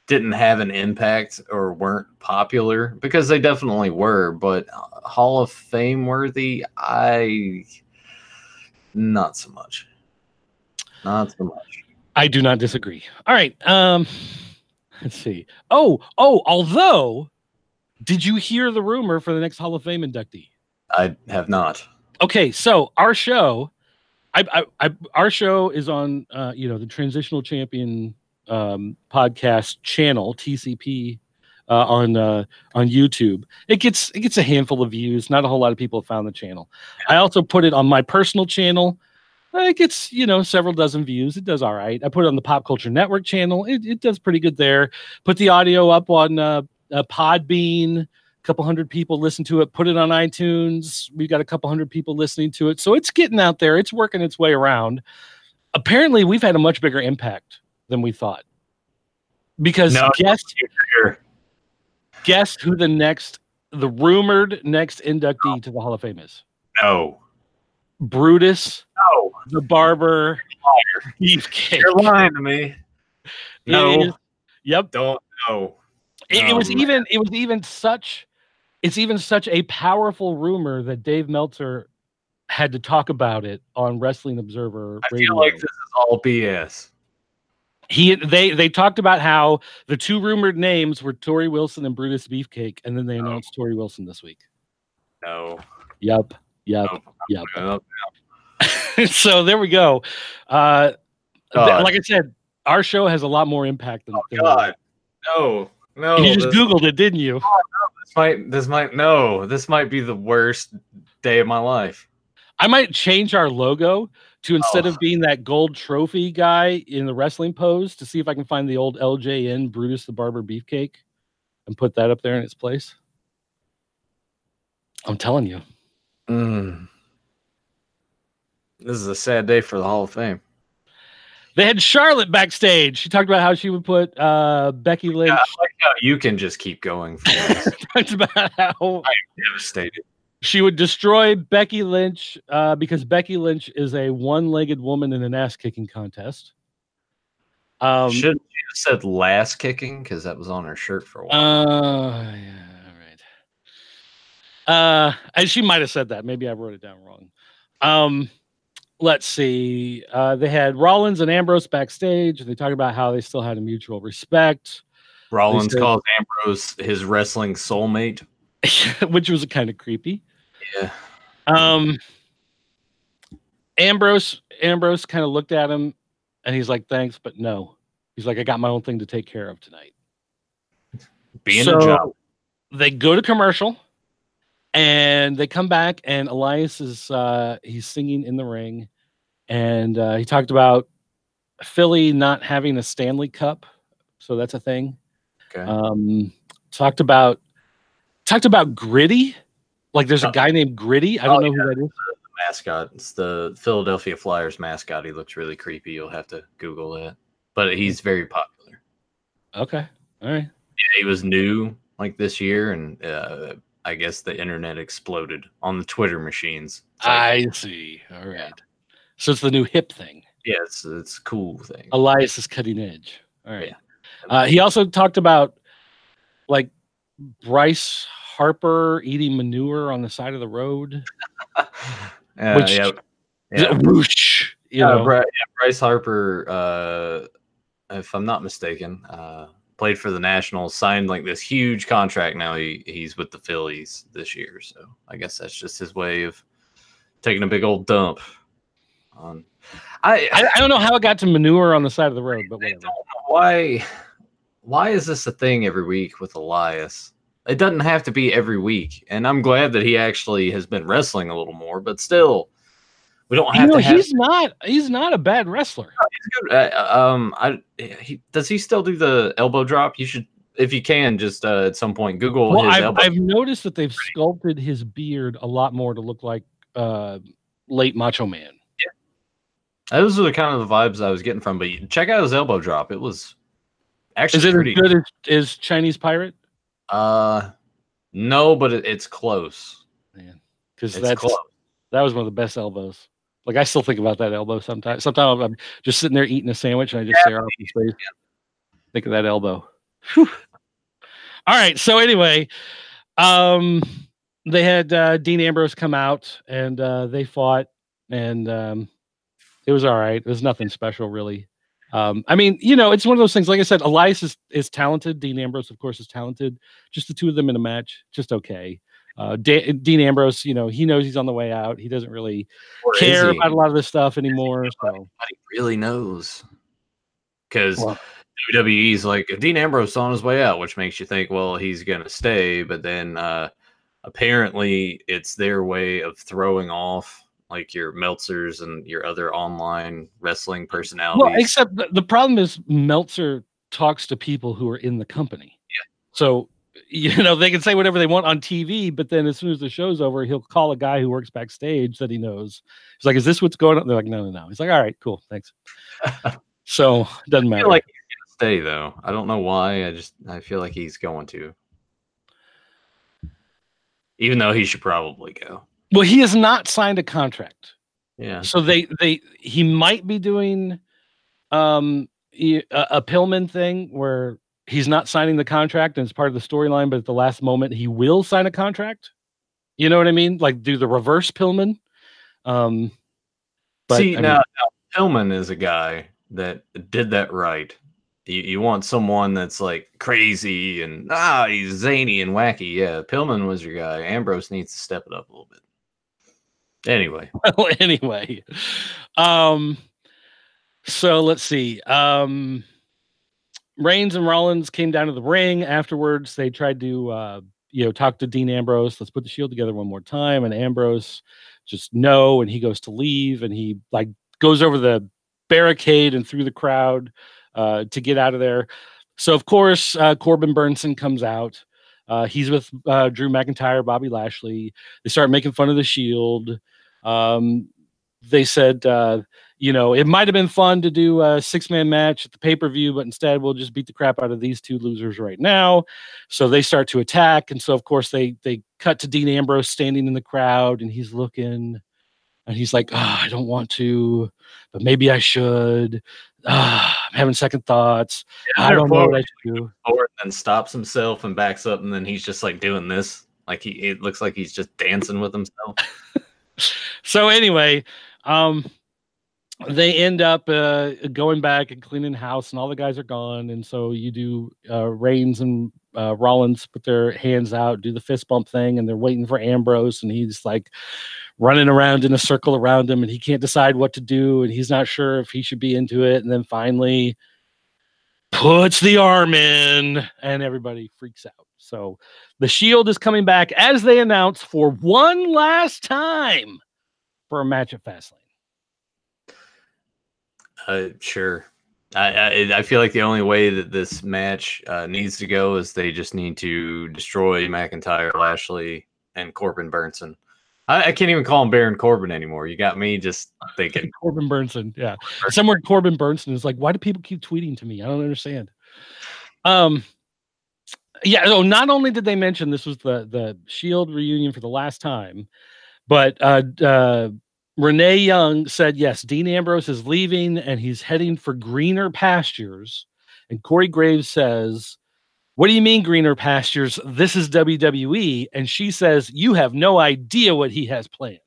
didn't have an impact or weren't popular, because they definitely were, but Hall of Fame worthy, not so much. Not so much. I do not disagree. All right. Let's see. Although, did you hear the rumor for the next Hall of Fame inductee? I have not. Okay, so our show, our show is on the Transitional Champion podcast channel, TCP, on YouTube. It gets a handful of views. Not a whole lot of people have found the channel. I also put it on my personal channel. It gets several dozen views. It does all right. I put it on the Pop Culture Network channel. It does pretty good there. Put the audio up on Podbean. A couple hundred people listen to it. Put it on iTunes. We've got a couple hundred people listening to it. So it's getting out there. It's working its way around. Apparently, we've had a much bigger impact than we thought. Because guess who the rumored next inductee to the Hall of Fame is? No. Brutus. No. The Barber. Beefcake. You're lying to me. No. Yep. Don't know. It's even such a powerful rumor that Dave Meltzer had to talk about it on Wrestling Observer Radio. I feel like this is all BS. They talked about how the two rumored names were Tori Wilson and Brutus Beefcake, and then they announced Tori Wilson this week. No. Yep. So there we go. Like I said, our show has a lot more impact than. God. No. You just Googled it, didn't you? This might be the worst day of my life. I might change our logo to, instead of being that gold trophy guy in the wrestling pose, to see if I can find the old LJN Brutus the Barber Beefcake and put that up there in its place. I'm telling you. This is a sad day for the Hall of Fame. They had Charlotte backstage. She talked about how she would put Becky Lynch. I like how you can just keep going for this. Talked about how I'm devastated. She would destroy Becky Lynch because Becky Lynch is a one-legged woman in an ass-kicking contest. Shouldn't she have said last kicking, because that was on her shirt for a while? Yeah, right. And she might have said that. Maybe I wrote it down wrong. Let's see. They had Rollins and Ambrose backstage. They talked about how they still had a mutual respect. Rollins calls Ambrose his wrestling soulmate, which was kind of creepy. Yeah. Ambrose kind of looked at him, and he's like, "Thanks, but no." He's like, "I got my own thing to take care of tonight." Being a job. They go to commercial. And they come back, and Elias is he's singing in the ring, and he talked about Philly not having a Stanley Cup, so that's a thing. Okay. Talked about Gritty, like there's a guy named Gritty. I don't know who that is. The mascot. It's the Philadelphia Flyers mascot. He looks really creepy. You'll have to Google it, but he's very popular. Okay, all right. Yeah, he was new like this year, and I guess the internet exploded on the Twitter machines. I see. All right. Yeah. So it's the new hip thing. Yeah, it's a cool thing. Elias is cutting edge. All right. Yeah. He also talked about like Bryce Harper eating manure on the side of the road. Whoosh, Bryce Harper if I'm not mistaken. Played for the Nationals, signed like this huge contract. Now he's with the Phillies this year. So I guess that's just his way of taking a big old dump. I don't know how it got to manure on the side of the road, but whatever. Why is this a thing every week with Elias? It doesn't have to be every week, and I'm glad that he actually has been wrestling a little more. But still, we don't have to have. He's not a bad wrestler. He's good. Does he still do the elbow drop? You should, if you can, just at some point Google his elbow. I've noticed that they've sculpted his beard a lot more to look like late Macho Man. Yeah. Those are the kind of the vibes I was getting from. But check out his elbow drop. It was actually as good as Chinese Pirate? No, but it's close. Man, because that was one of the best elbows. Like, I still think about that elbow sometimes. Sometimes I'm just sitting there eating a sandwich and I just stare off in space. Think of that elbow. Whew. All right. So anyway, they had Dean Ambrose come out and they fought, and it was all right. It was nothing special, really. I mean, it's one of those things. Like I said, Elias is talented. Dean Ambrose, of course, is talented. Just the two of them in a match, just okay. Dean Ambrose, he knows he's on the way out. He doesn't really care about a lot of this stuff anymore. So nobody really knows, because WWE's like, Dean Ambrose on his way out, which makes you think, well, he's gonna stay. But then apparently, it's their way of throwing off like your Meltzers and your other online wrestling personalities. Well, except the problem is Meltzer talks to people who are in the company. Yeah. So, they can say whatever they want on TV, but then as soon as the show's over, he'll call a guy who works backstage that he knows. He's like, "Is this what's going on?" They're like, "No." He's like, "All right, cool, thanks." So it doesn't matter. I feel like he's gonna stay, though. I don't know why. I feel like he's going to, even though he should probably go. Well, he has not signed a contract. Yeah. So he might be doing a Pillman thing where he's not signing the contract and it's part of the storyline, but at the last moment he will sign a contract. You know what I mean? Like, do the reverse Pillman. Now Pillman is a guy that did that right. You want someone that's like crazy and he's zany and wacky. Yeah, Pillman was your guy. Ambrose needs to step it up a little bit. Anyway. So let's see. Reigns and Rollins came down to the ring afterwards. They tried to talk to Dean Ambrose. Let's put the Shield together one more time. And Ambrose just no, and he goes to leave, and he like goes over the barricade and through the crowd to get out of there. So of course Corbin Burnson comes out. He's with Drew McIntyre, Bobby Lashley. They start making fun of the Shield. They said, it might have been fun to do a 6-man match at the pay-per-view, but instead we'll just beat the crap out of these two losers right now. So they start to attack. And so, of course, they cut to Dean Ambrose standing in the crowd, and he's looking, and he's like, I don't want to, but maybe I should. I'm having second thoughts. I don't know what I should do. And then stops himself and backs up, and then he's just like doing this. Like it looks like he's just dancing with himself. So anyway, they end up going back and cleaning house, and all the guys are gone. And so you do Reigns and Rollins put their hands out, do the fist bump thing, and they're waiting for Ambrose, and he's like running around in a circle around him, and he can't decide what to do, and he's not sure if he should be into it. And then finally puts the arm in, and everybody freaks out. So the Shield is coming back, as they announce, for one last time for a match at Fastlane. Sure. I feel like the only way that this match needs to go is they just need to destroy McIntyre, Lashley, and Corbin Burnson. I can't even call him Baron Corbin anymore. You got me just thinking. Corbin Burnson, yeah. Somewhere Corbin Burnson is like, why do people keep tweeting to me? I don't understand. Yeah, so not only did they mention this was the Shield reunion for the last time, but Renee Young said, yes, Dean Ambrose is leaving and he's heading for greener pastures. And Corey Graves says, what do you mean greener pastures? This is WWE. And she says, you have no idea what he has planned.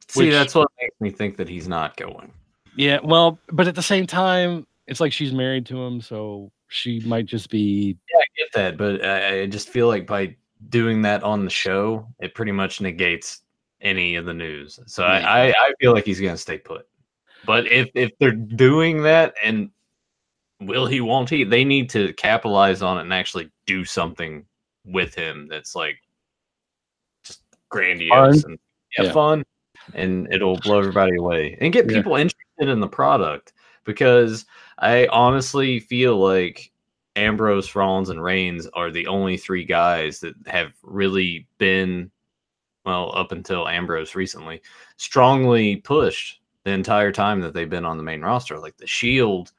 See, that's what makes me think that he's not going. Yeah, well, but at the same time, It's like she's married to him, so she might just be. Yeah, I get that, but I just feel like by doing that on the show, it pretty much negates any of the news. So Yeah. I feel like he's gonna stay put. But if they're doing that, and will he, won't he? They need to capitalize on it and actually do something with him that's like just grandiose Fun. and Yeah. fun, and it'll blow everybody away and get Yeah. people interested in the product. Because I honestly feel like Ambrose, Rollins, and Reigns are the only three guys that have really been, well, up until Ambrose recently, strongly pushed the entire time that they've been on the main roster. Like the Shield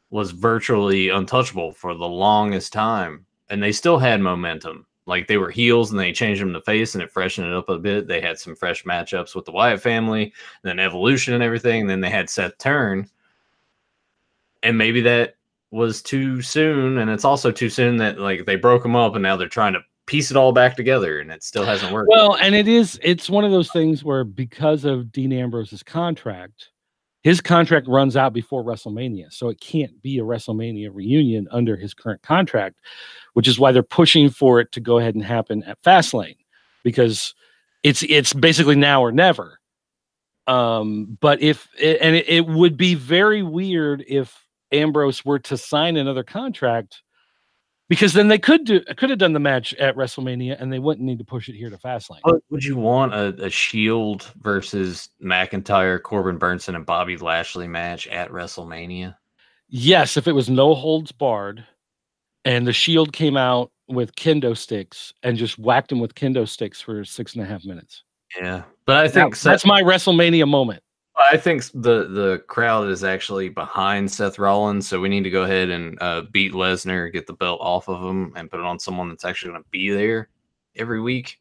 was virtually untouchable for the longest time, and they still had momentum. Like they were heels and they changed them to face and it freshened it up a bit. They had some fresh matchups with the Wyatt family, then Evolution and everything. And then they had Seth Turn. And maybe that was too soon. And it's also too soon that like they broke them up and now they're trying to piece it all back together and it still hasn't worked. Well, and it's one of those things where because of Dean Ambrose's contract, his contract runs out before WrestleMania. So it can't be a WrestleMania reunion under his current contract, which is why they're pushing for it to go ahead and happen at Fastlane, because it's basically now or never. But it would be very weird if Ambrose were to sign another contract, because then they could have done the match at WrestleMania and they wouldn't need to push it here to Fastlane. But would you want a Shield versus McIntyre, Corbin Burnson, and Bobby Lashley match at WrestleMania? Yes, if it was no holds barred and the Shield came out with kendo sticks and just whacked him with kendo sticks for 6.5 minutes. Yeah, but I think that's my WrestleMania moment. I think the crowd is actually behind Seth Rollins, so we need to go ahead and beat Lesnar, get the belt off of him, and put it on someone that's actually going to be there every week.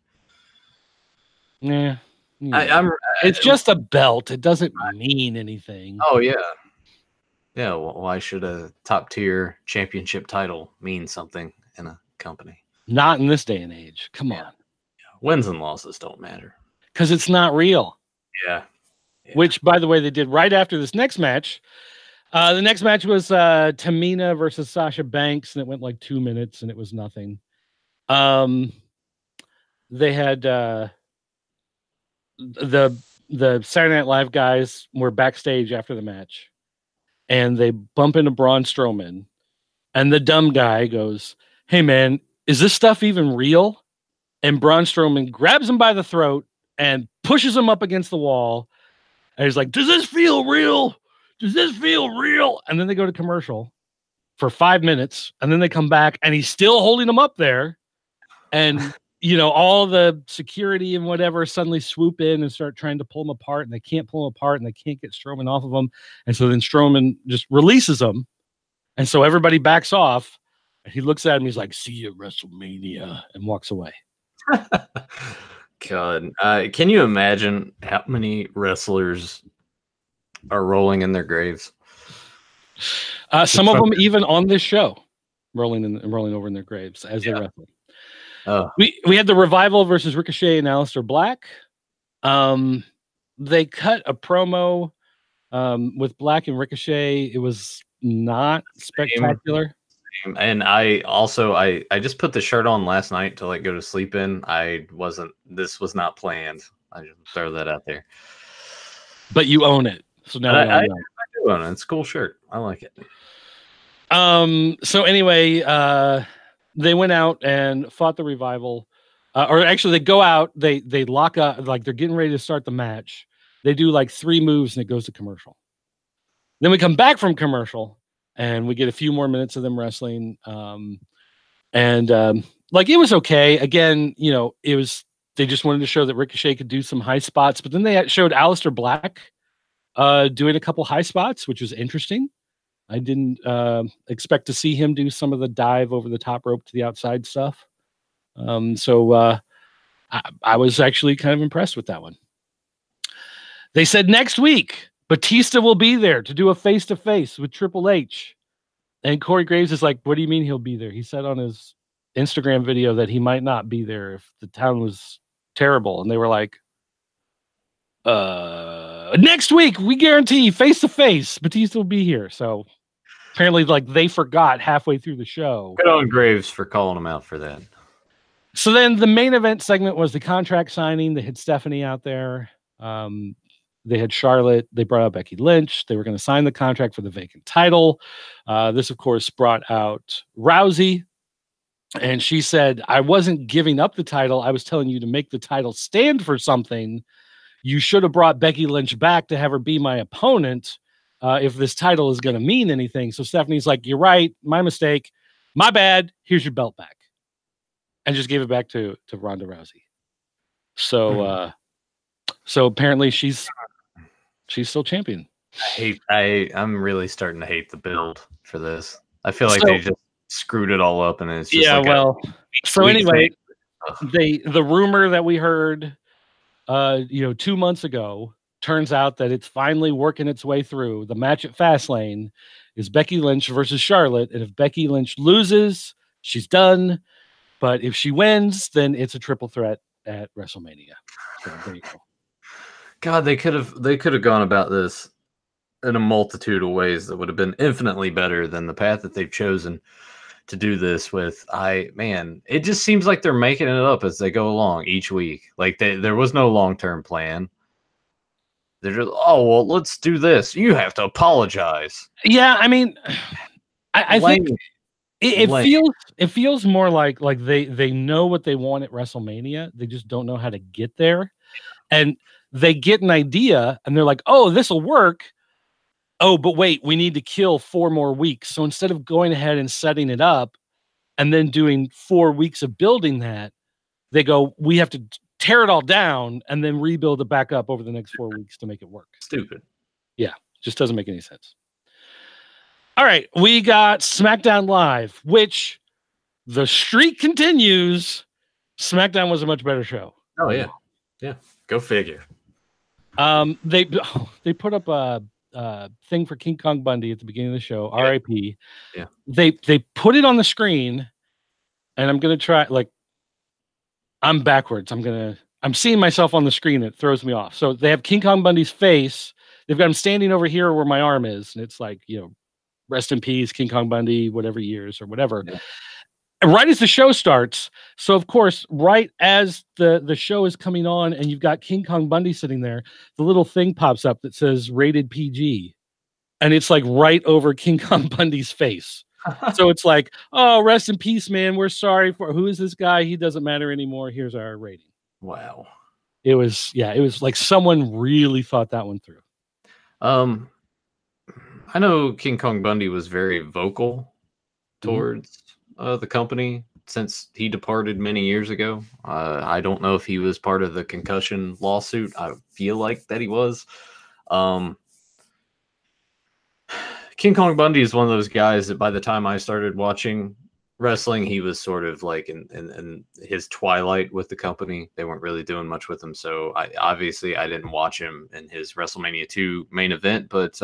Yeah, it's just a belt. It doesn't mean anything. Oh yeah, yeah. Well, why should a top tier championship title mean something in a company? Not in this day and age. Come on. Yeah. Wins and losses don't matter because it's not real. Yeah. Which, by the way, they did right after this next match. The next match was Tamina versus Sasha Banks, and it went like 2 minutes, and it was nothing. They had the Saturday Night Live guys were backstage after the match, and they bump into Braun Strowman, and the dumb guy goes, "Hey man, is this stuff even real?" And Braun Strowman grabs him by the throat and pushes him up against the wall. And he's like, "Does this feel real? Does this feel real?" And then they go to commercial for 5 minutes, and then they come back, and he's still holding him up there. And all the security and whatever suddenly swoop in and start trying to pull him apart, and they can't pull him apart, and they can't get Strowman off of him. And so then Strowman just releases him, and so everybody backs off. And he looks at him, he's like, "See you at WrestleMania," and walks away. God, can you imagine how many wrestlers are rolling in their graves? Some of them even on this show, rolling over in their graves as they wrestle. We had the Revival versus Ricochet and Aleister Black. They cut a promo with Black and Ricochet. It was not spectacular. And I just put the shirt on last night to go to sleep in. This was not planned. I just throw that out there. But you own it. So now I do own it. It's a cool shirt. I like it. So anyway, they went out and fought the Revival. Or actually they go out, they lock up, like they're getting ready to start the match. They do like 3 moves and it goes to commercial. Then we come back from commercial and we get a few more minutes of them wrestling. It was okay. Again, they just wanted to show that Ricochet could do some high spots, but then they showed Aleister Black doing a couple high spots, which was interesting. I didn't expect to see him do some of the dive over the top rope to the outside stuff. I was actually kind of impressed with that one. They said next week, Batista will be there to do a face-to-face with Triple H. And Corey Graves is like, "What do you mean he'll be there?" He said on his Instagram video that he might not be there if the town was terrible. And they were like, next week, we guarantee face-to-face, Batista will be here. So Apparently, like, they forgot halfway through the show. Good on Graves for calling him out for that. So then the main event segment was the contract signing. They had Stephanie out there. They had Charlotte. They brought out Becky Lynch. They were going to sign the contract for the vacant title. This, of course, brought out Rousey. And she said, I wasn't giving up the title. I was telling you to make the title stand for something. You should have brought Becky Lynch back to have her be my opponent if this title is going to mean anything. So Stephanie's like, you're right. My mistake. My bad. Here's your belt back. And just gave it back to Ronda Rousey. So so apparently she's still champion. I'm really starting to hate the build for this. I feel like they just screwed it all up, and it's just so anyway, the rumor that we heard 2 months ago turns out that it's finally working its way through. The match at Fastlane is Becky Lynch versus Charlotte, and if Becky Lynch loses, she's done. But if she wins, then it's a triple threat at WrestleMania. So there you go. God, they could have gone about this in a multitude of ways that would have been infinitely better than the path that they've chosen to do this with. It just seems like they're making it up as they go along each week. Like there was no long-term plan. They're just, oh, well, let's do this. You have to apologize. Yeah, I mean, I think it feels more like they know what they want at WrestleMania. They just don't know how to get there. And they get an idea and they're like, oh, this will work. Oh, but wait, we need to kill 4 more weeks. So instead of going ahead and setting it up and then doing 4 weeks of building that, they go, we have to tear it all down and then rebuild it back up over the next 4 weeks to make it work. Stupid. Yeah, just doesn't make any sense. All right, we got SmackDown Live, which the streak continues. SmackDown was a much better show. Oh, yeah. Yeah, go figure. They put up a thing for King Kong Bundy at the beginning of the show, R.I.P. Yeah. They put it on the screen, and I'm going to try, I'm backwards. I'm seeing myself on the screen. It throws me off. So they have King Kong Bundy's face. They've got him standing over here where my arm is, and it's like, rest in peace, King Kong Bundy, whatever years or whatever. Yeah. And right as the show starts, so of course, right as the show is coming on and you've got King Kong Bundy sitting there, the little thing pops up that says rated PG. And it's like right over King Kong Bundy's face. So it's like, oh, rest in peace, man. We're sorry for who is this guy? He doesn't matter anymore. Here's our rating. Wow. It was like someone really thought that one through. I know King Kong Bundy was very vocal towards the company since he departed many years ago. I don't know if he was part of the concussion lawsuit. I feel like that he was. King Kong Bundy is one of those guys that by the time I started watching wrestling, he was sort of like in his twilight with the company. They weren't really doing much with him. So I didn't watch him in his WrestleMania 2 main event, but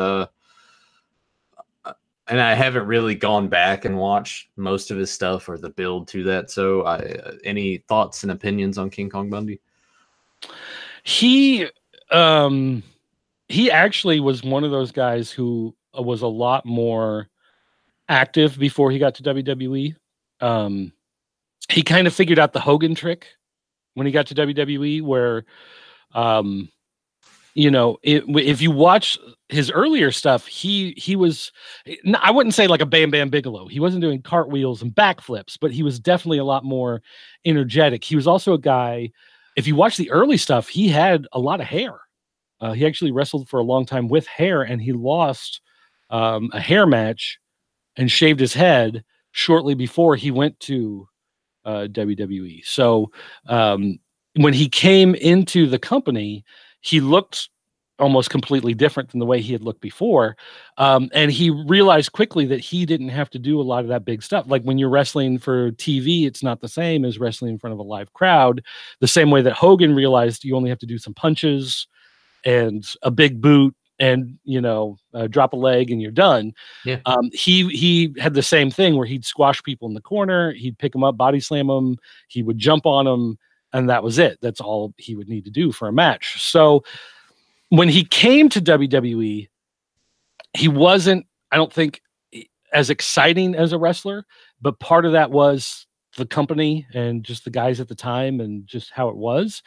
and I haven't really gone back and watched most of his stuff or the build to that. So any thoughts and opinions on King Kong Bundy? He actually was one of those guys who was a lot more active before he got to WWE. He kind of figured out the Hogan trick when he got to WWE, where, if you watch his earlier stuff, he was, I wouldn't say like a Bam Bam Bigelow. He wasn't doing cartwheels and backflips, but he was definitely a lot more energetic. He was also a guy, if you watch the early stuff, he had a lot of hair. He actually wrestled for a long time with hair, and he lost a hair match and shaved his head shortly before he went to WWE. So when he came into the company, he looked almost completely different than the way he had looked before. And he realized quickly that he didn't have to do a lot of that big stuff. Like when you're wrestling for TV, it's not the same as wrestling in front of a live crowd. The same way that Hogan realized you only have to do some punches and a big boot and, drop a leg and you're done. Yeah. He had the same thing where he'd squash people in the corner. He'd pick them up, body slam them. He would jump on them. And that was it. That's all he would need to do for a match. So when he came to WWE, he wasn't, I don't think, as exciting as a wrestler, but part of that was the company and just the guys at the time and just how it was.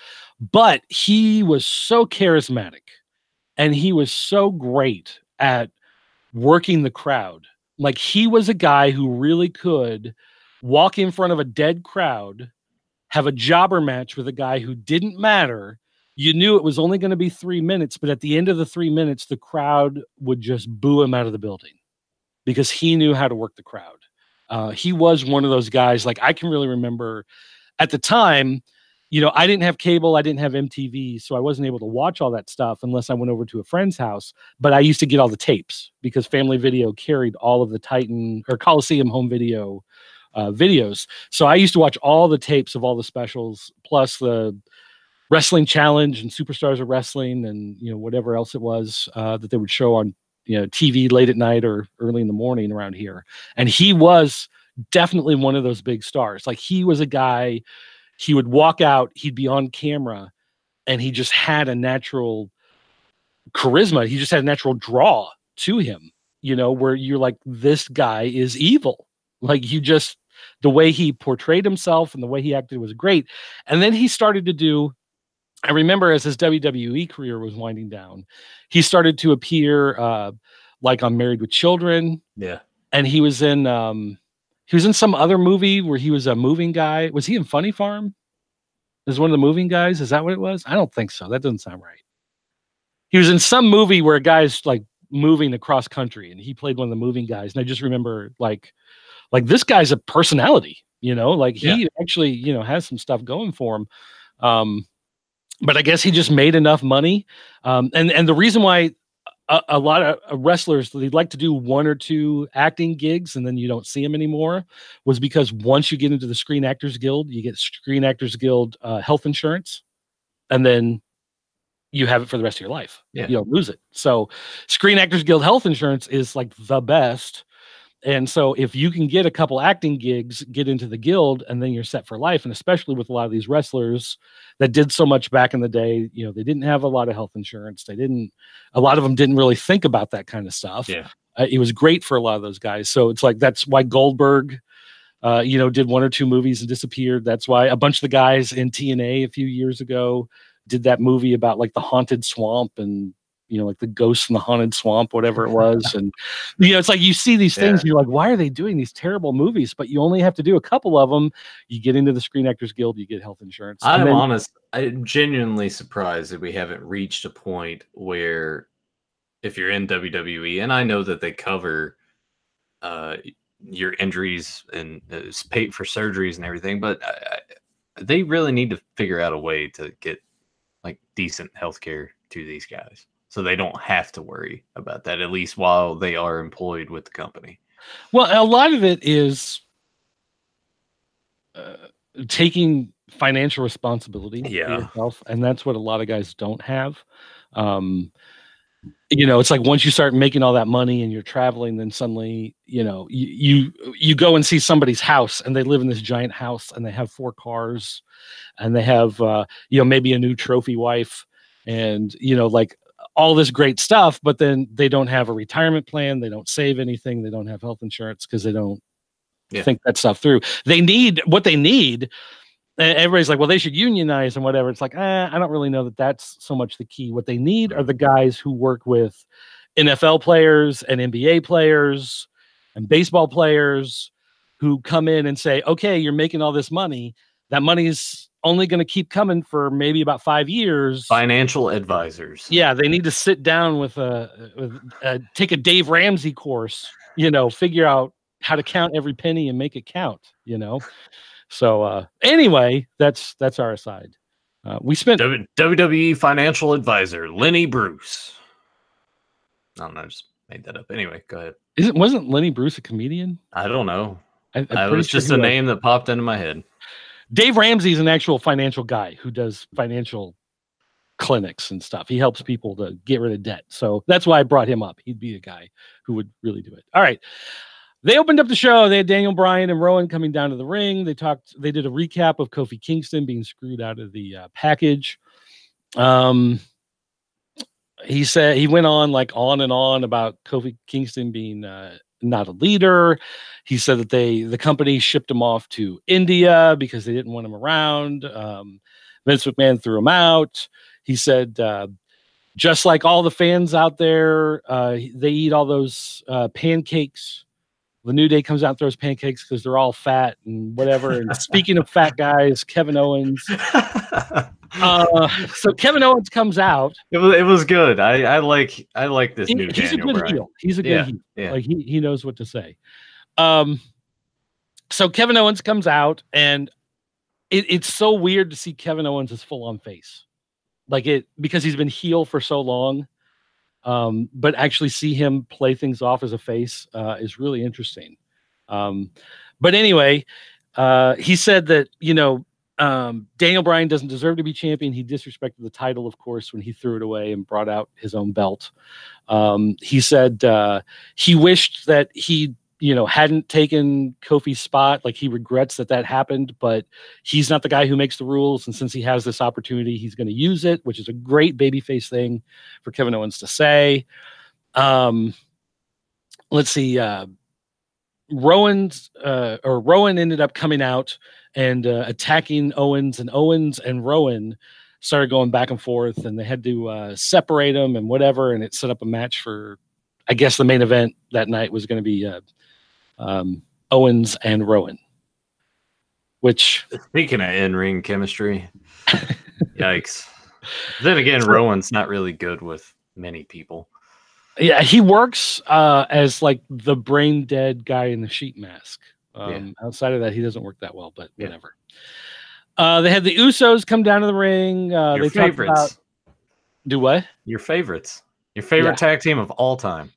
But he was so charismatic and he was so great at working the crowd. Like he was a guy who really could walk in front of a dead crowd, have a jobber match with a guy who didn't matter. You knew it was only going to be 3 minutes, but at the end of the 3 minutes, the crowd would just boo him out of the building because he knew how to work the crowd. He was one of those guys. Like I can really remember at the time, I didn't have cable, I didn't have MTV, so I wasn't able to watch all that stuff unless I went over to a friend's house. But I used to get all the tapes because Family Video carried all of the Titan or Coliseum home video videos. So I used to watch all the tapes of all the specials, plus the Wrestling Challenge and Superstars of Wrestling, and whatever else it was that they would show on TV late at night or early in the morning around here. And he was definitely one of those big stars. Like he was a guy, he would walk out, he'd be on camera, and he just had a natural charisma. He just had a natural draw to him, where you're like, this guy is evil. Like the way he portrayed himself and the way he acted was great. And then he started to do, I remember as his WWE career was winding down, he started to appear like on Married with Children. Yeah. And he was in some other movie where he was a moving guy. Was he in Funny Farm? Is one of the moving guys? Is that what it was? I don't think so. That doesn't sound right. He was in some movie where a guy's like moving across country and he played one of the moving guys. And I just remember like this guy's a personality, like he actually, has some stuff going for him. But I guess he just made enough money. And the reason why a lot of wrestlers, they'd like to do 1 or 2 acting gigs and then you don't see them anymore, was because once you get into the Screen Actors Guild, you get Screen Actors Guild health insurance, and then you have it for the rest of your life. Yeah. You don't lose it. So Screen Actors Guild health insurance is like the best. And so if you can get a couple acting gigs, get into the guild, and then you're set for life. And especially with a lot of these wrestlers that did so much back in the day, they didn't have a lot of health insurance. A lot of them didn't really think about that kind of stuff. Yeah. It was great for a lot of those guys. So it's like, that's why Goldberg, did 1 or 2 movies and disappeared. That's why a bunch of the guys in TNA a few years ago did that movie about like the haunted swamp and, like the ghosts in the haunted swamp, whatever it was. And, it's like, you see these things and you're like, why are they doing these terrible movies? But you only have to do a couple of them. You get into the Screen Actors Guild, you get health insurance. I'm genuinely surprised that we haven't reached a point where if you're in WWE, and I know that they cover your injuries and pay for surgeries and everything, but they really need to figure out a way to get like decent healthcare to these guys, so they don't have to worry about that, at least while they are employed with the company. Well, a lot of it is taking financial responsibility for yourself, and that's what a lot of guys don't have. It's like once you start making all that money and you're traveling, then suddenly, you go and see somebody's house and they live in this giant house and they have 4 cars and they have, maybe a new trophy wife and, like all this great stuff, but then they don't have a retirement plan. They don't save anything. They don't have health insurance because they don't think that stuff through. What they need. Everybody's like, well, they should unionize and whatever. It's like, I don't really know that that's so much the key. What they need are the guys who work with NFL players and NBA players and baseball players who come in and say, okay, you're making all this money. That money is only going to keep coming for maybe about 5 years. Financial advisors. Yeah, they need to sit down with take a Dave Ramsey course, figure out how to count every penny and make it count, So anyway, that's our aside. We spent WWE financial advisor Lenny Bruce. I don't know, I just made that up. Anyway, go ahead. Wasn't Lenny Bruce a comedian? I don't know. It was just a name that popped into my head. Dave Ramsey is an actual financial guy who does financial clinics and stuff. He helps people to get rid of debt. So that's why I brought him up. He'd be a guy who would really do it. All right. They opened up the show. They had Daniel Bryan and Rowan coming down to the ring. They did a recap of Kofi Kingston being screwed out of the package. He said he went on and on about Kofi Kingston being not a leader. He said that the company shipped him off to India because they didn't want him around. Vince McMahon threw him out. He said, just like all the fans out there, they eat all those pancakes. The New Day comes out and throws pancakes because they're all fat and whatever. And speaking of fat guys, Kevin Owens. So Kevin Owens comes out. It was good. I like this new He's Daniel a good Bryan. heel. He's a good heel. Yeah. Like he knows what to say. So Kevin Owens comes out, and it's so weird to see Kevin Owens as full on face, because he's been heel for so long. But actually see him play things off as a face is really interesting. But anyway, he said that, Daniel Bryan doesn't deserve to be champion. He disrespected the title, of course, when he threw it away and brought out his own belt. He said he wished that he, hadn't taken Kofi's spot. Like, he regrets that happened, but he's not the guy who makes the rules. And since he has this opportunity, he's going to use it, which is a great babyface thing for Kevin Owens to say. Let's see. Rowan ended up coming out and attacking Owens, and Owens and Rowan started going back and forth, and they had to separate them and whatever. And it set up a match for, I guess, the main event that night was going to be Owens and Rowan. Which, speaking of in-ring chemistry, yikes. Then again, Rowan's not really good with many people. Yeah, he works as like the brain dead guy in the sheet mask. Outside of that, he doesn't work that well, but whatever. They had the Usos come down to the ring. Your favorites. Do what? Your favorites. Your favorite tag team of all time.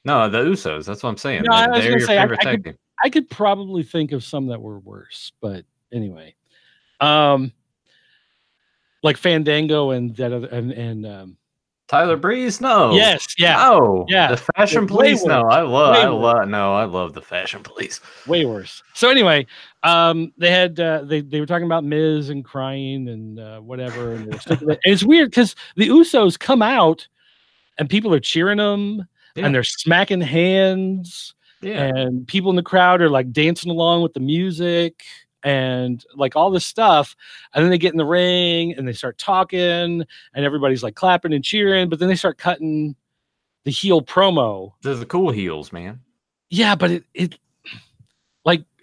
No, the Usos. That's what I'm saying. No, They're your favorite tag team. I could probably think of some that were worse, but anyway. Like Fandango and that other and Tyler Breeze? No. Yes, yeah. No. Yeah. The Fashion Police? No, I love the Fashion Police. Way worse. So anyway, they had they were talking about Miz and crying and whatever, and, and it's weird because the Usos come out and people are cheering them and they're smacking hands and people in the crowd are like dancing along with the music and like all this stuff, and then they get in the ring and they start talking and everybody's like clapping and cheering, but then they start cutting the heel promo. They're the cool heels, man. Yeah, but it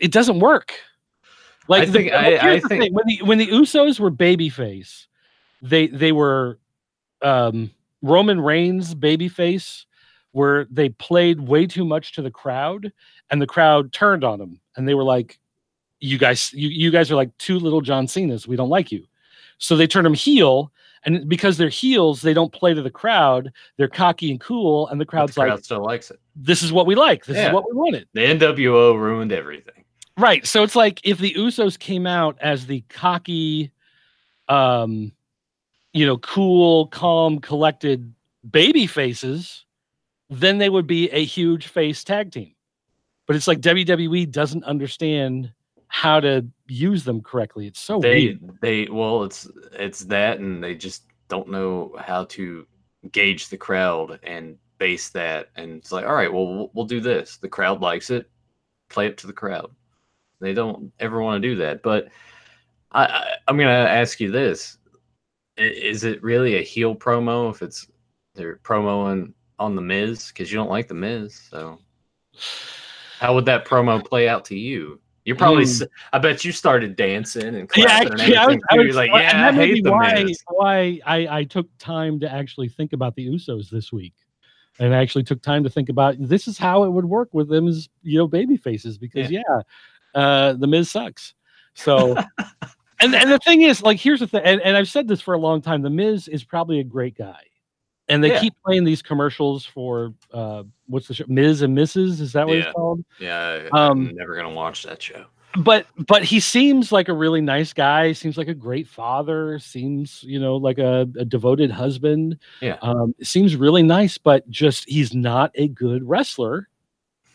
doesn't work. Like, I think when the Usos were babyface, they were Roman Reigns babyface, where they played way too much to the crowd, and the crowd turned on them, and they were like, "You guys are like two little John Cenas. We don't like you." So they turned them heel, and because they're heels, they don't play to the crowd. They're cocky and cool, and the crowd still likes it. This is what we like. This is what we wanted. The NWO ruined everything. Right. So it's like if the Usos came out as the cocky, cool, calm, collected baby faces, then they would be a huge face tag team. But it's like WWE doesn't understand how to use them correctly. It's so weird. It's that, and they just don't know how to gauge the crowd and base that. And it's like, all right, well, we'll do this. The crowd likes it. Play it to the crowd. They don't ever want to do that. But I'm going to ask you this. Is it really a heel promo if they're promoing on The Miz? Because you don't like The Miz. So how would that promo play out to you? You're probably, I bet you started dancing and clapping and everything. You're like, I hate The Miz. Why I took time to actually think about the Usos this week. And I actually took time to think about, this is how it would work with them as, baby faces, because The Miz sucks. So, and the thing is, like, here's the thing, and I've said this for a long time, The Miz is probably a great guy. And they keep playing these commercials for what's the show? Ms. and Mrs. Is that what it's called? Yeah, I'm never gonna watch that show. But he seems like a really nice guy. Seems like a great father. Seems like a devoted husband. Yeah. Seems really nice, but just he's not a good wrestler,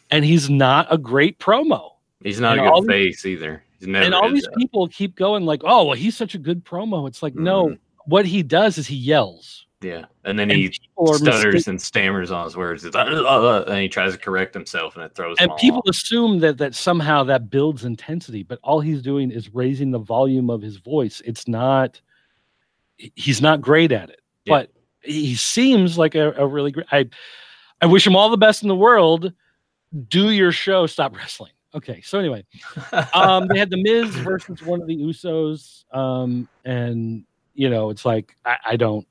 and he's not a great promo. He's not a good face either. He's never. And all these people keep going like, "Oh, well, he's such a good promo." It's like, no. What he does is he yells. Yeah, and then And he people are stutters and stammers on his words, and he tries to correct himself, and it throws him and all people off. assume that somehow that builds intensity, but all he's doing is raising the volume of his voice. It's not. He's not great at it, Yeah. but he seems like a really great. I wish him all the best in the world. Do your show. Stop wrestling. Okay, so anyway, they had the Miz versus one of the Usos, and it's like I don't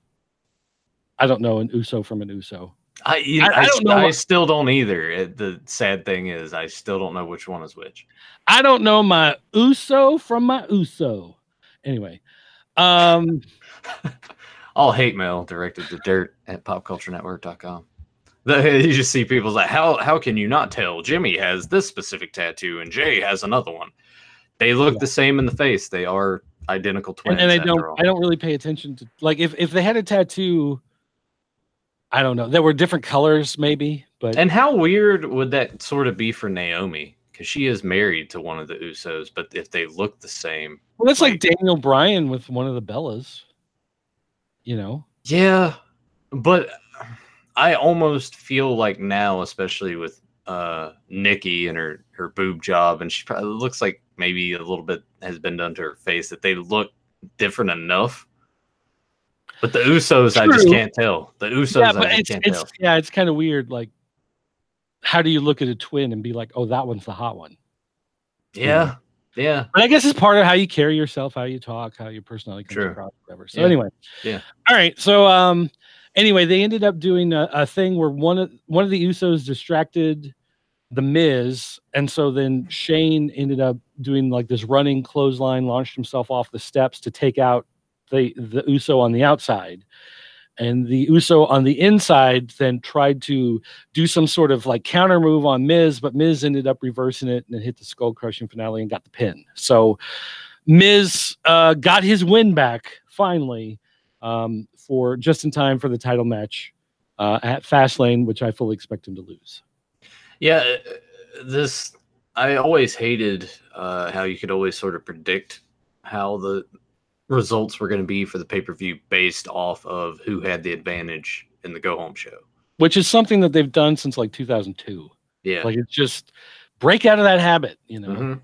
know an Uso from an Uso. I don't know. I still don't either. The sad thing is, I still don't know which one is which. I don't know my Uso from my Uso. Anyway, all hate mail directed to dirt@popculturenetwork.com. You just see people's like, how can you not tell? Jimmy has this specific tattoo and Jay has another one. They look the same in the face. They are identical twins. And I don't really pay attention to, like, if they had a tattoo, I don't know, that were different colors maybe, but. And how weird would that sort of be for Naomi? Because she is married to one of the Usos, but if they look the same. Well, that's like Daniel Bryan with one of the Bellas, Yeah, but I almost feel like now, especially with Nikki and her boob job, and she probably looks like maybe a little bit has been done to her face, that they look different enough. But the Usos, True. I just can't tell. The Usos, I can't tell. Yeah, it's kind of weird. Like, how do you look at a twin and be like, oh, that one's the hot one? Yeah, yeah. But I guess it's part of how you carry yourself, how you talk, how your personality comes across, whatever. So anyway, yeah. All right. So anyway, they ended up doing a thing where one of the Usos distracted the Miz, and so then Shane ended up doing like this running clothesline, launched himself off the steps to take out the Uso on the outside, and the Uso on the inside then tried to do some sort of like counter move on Miz, but Miz ended up reversing it and hit the skull crushing finale and got the pin. So Miz got his win back finally, for just in time for the title match at Fastlane, which I fully expect him to lose. Yeah, I always hated how you could always sort of predict how the results were going to be for the pay-per-view based off of who had the advantage in the go-home show. Which is something that they've done since like 2002. Yeah. Like, it's just break out of that habit, Mm-hmm.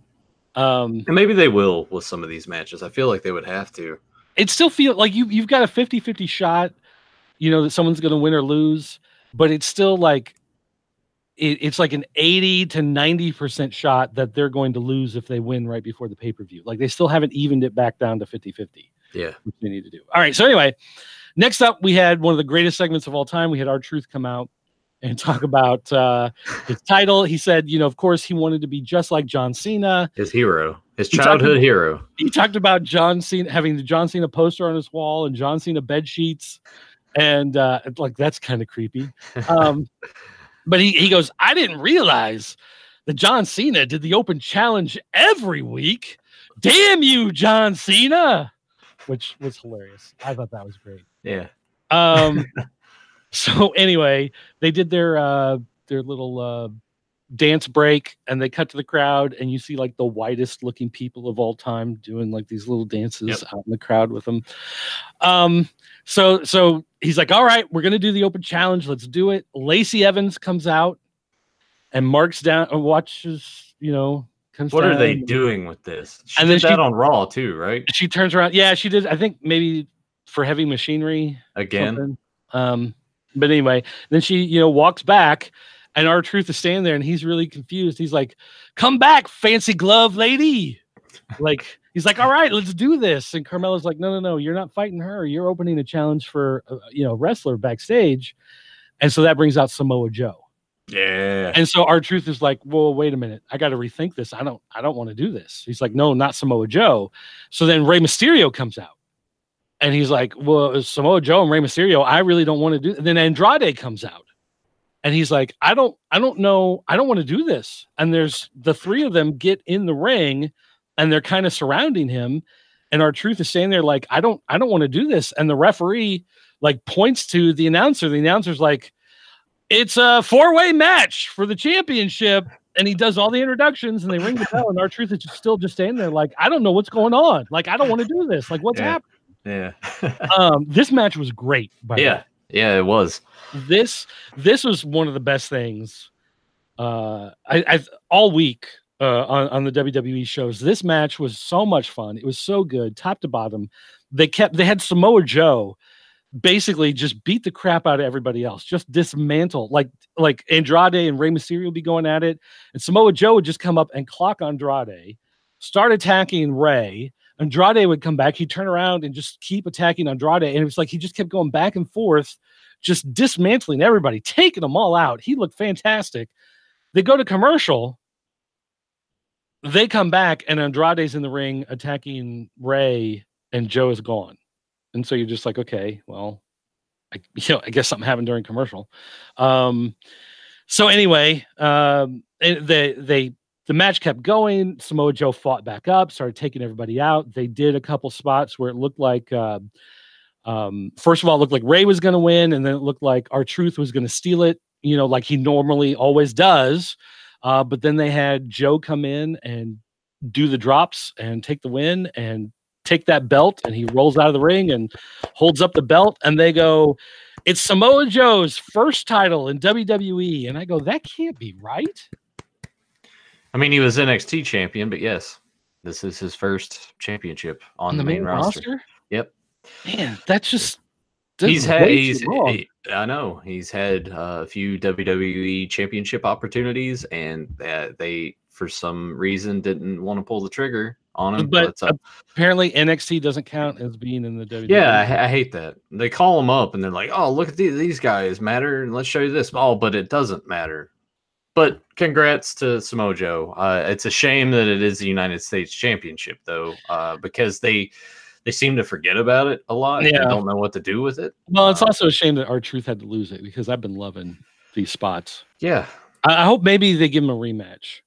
And maybe they will with some of these matches. I feel like they would have to. It still feels like you've got a 50-50 shot, that someone's going to win or lose, but it's still like it's like an 80 to 90% shot that they're going to lose if they win right before the pay-per-view. Like, they still haven't evened it back down to 50-50. Yeah. Which they need to do. All right. So anyway, next up, we had one of the greatest segments of all time. We had R-Truth come out and talk about his title. He said, of course, he wanted to be just like John Cena. His hero. His childhood hero. He talked about John Cena, having the John Cena poster on his wall and John Cena bed sheets. And like, that's kind of creepy. But he goes, I didn't realize that John Cena did the open challenge every week. Damn you, John Cena. Which was hilarious. I thought that was great. Yeah. So anyway, they did their little dance break, and they cut to the crowd, and you see like the whitest looking people of all time doing like these little dances out in the crowd with them. So he's like, all right, we're gonna do the open challenge. Let's do it. Lacey Evans comes out and marks down and watches, comes what down. Are they doing with this? She did that on Raw too, right? She turns around. Yeah, she did. I think maybe for Heavy Machinery again. But anyway, then she, walks back, and R-Truth is standing there, and he's really confused. He's like, come back, fancy glove lady. Like, he's like, all right, let's do this. And Carmella's like, no, you're not fighting her. You're opening a challenge for, wrestler backstage. And so that brings out Samoa Joe. Yeah. And so R-Truth is like, well, wait a minute. I got to rethink this. I don't want to do this. He's like, no, not Samoa Joe. So then Rey Mysterio comes out. And he's like, well, Samoa Joe and Rey Mysterio, I really don't want to do. And then Andrade comes out. And he's like, I don't know. I don't want to do this. And there's the three of them get in the ring, and they're kind of surrounding him. And R-Truth is standing there like, I don't want to do this. And the referee like points to the announcer. The announcer's like, it's a 4-way match for the championship. And he does all the introductions, and they ring the bell, and R-Truth is still just standing there like, I don't know what's going on. Like, I don't want to do this. Like, what's happening? Yeah. This match was great, by the way. Yeah, it was. This was one of the best things I all week on the WWE shows. This match was so much fun. It was so good, top to bottom. They had Samoa Joe basically just beat the crap out of everybody else, just dismantle like Andrade and Rey Mysterio would be going at it, and Samoa Joe would just come up and clock Andrade, start attacking Rey. Andrade would come back, he'd turn around and just keep attacking Andrade, and it was like he just kept going back and forth, just dismantling everybody, taking them all out. He looked fantastic. They go to commercial, they come back, and Andrade's in the ring attacking Rey, and Joe is gone. And so you're just like, okay, well, I guess something happened during commercial. So anyway, the match kept going. Samoa Joe fought back up, started taking everybody out. They did a couple spots where it looked like, first of all, it looked like Rey was going to win, and then it looked like R-Truth was going to steal it, like he normally always does. But then they had Joe come in and do the drops and take the win and take that belt, and he rolls out of the ring and holds up the belt, and they go, "It's Samoa Joe's first title in WWE." And I go, that can't be right. I mean, he was NXT champion, but yes, this is his first championship on the main roster. Yep. Man, that's just I know he's had a few WWE championship opportunities, and they for some reason didn't want to pull the trigger on him. But apparently NXT doesn't count as being in the WWE. Yeah, I hate that. They call them up and they're like, "Oh, look at these guys matter, and let's show you this." Oh, but it doesn't matter. But congrats to Samoa Joe. It's a shame that it is the United States Championship, though, because they seem to forget about it a lot. Yeah. And don't know what to do with it. Well, it's also a shame that R-Truth had to lose it, because I've been loving these spots. Yeah. I hope maybe they give him a rematch,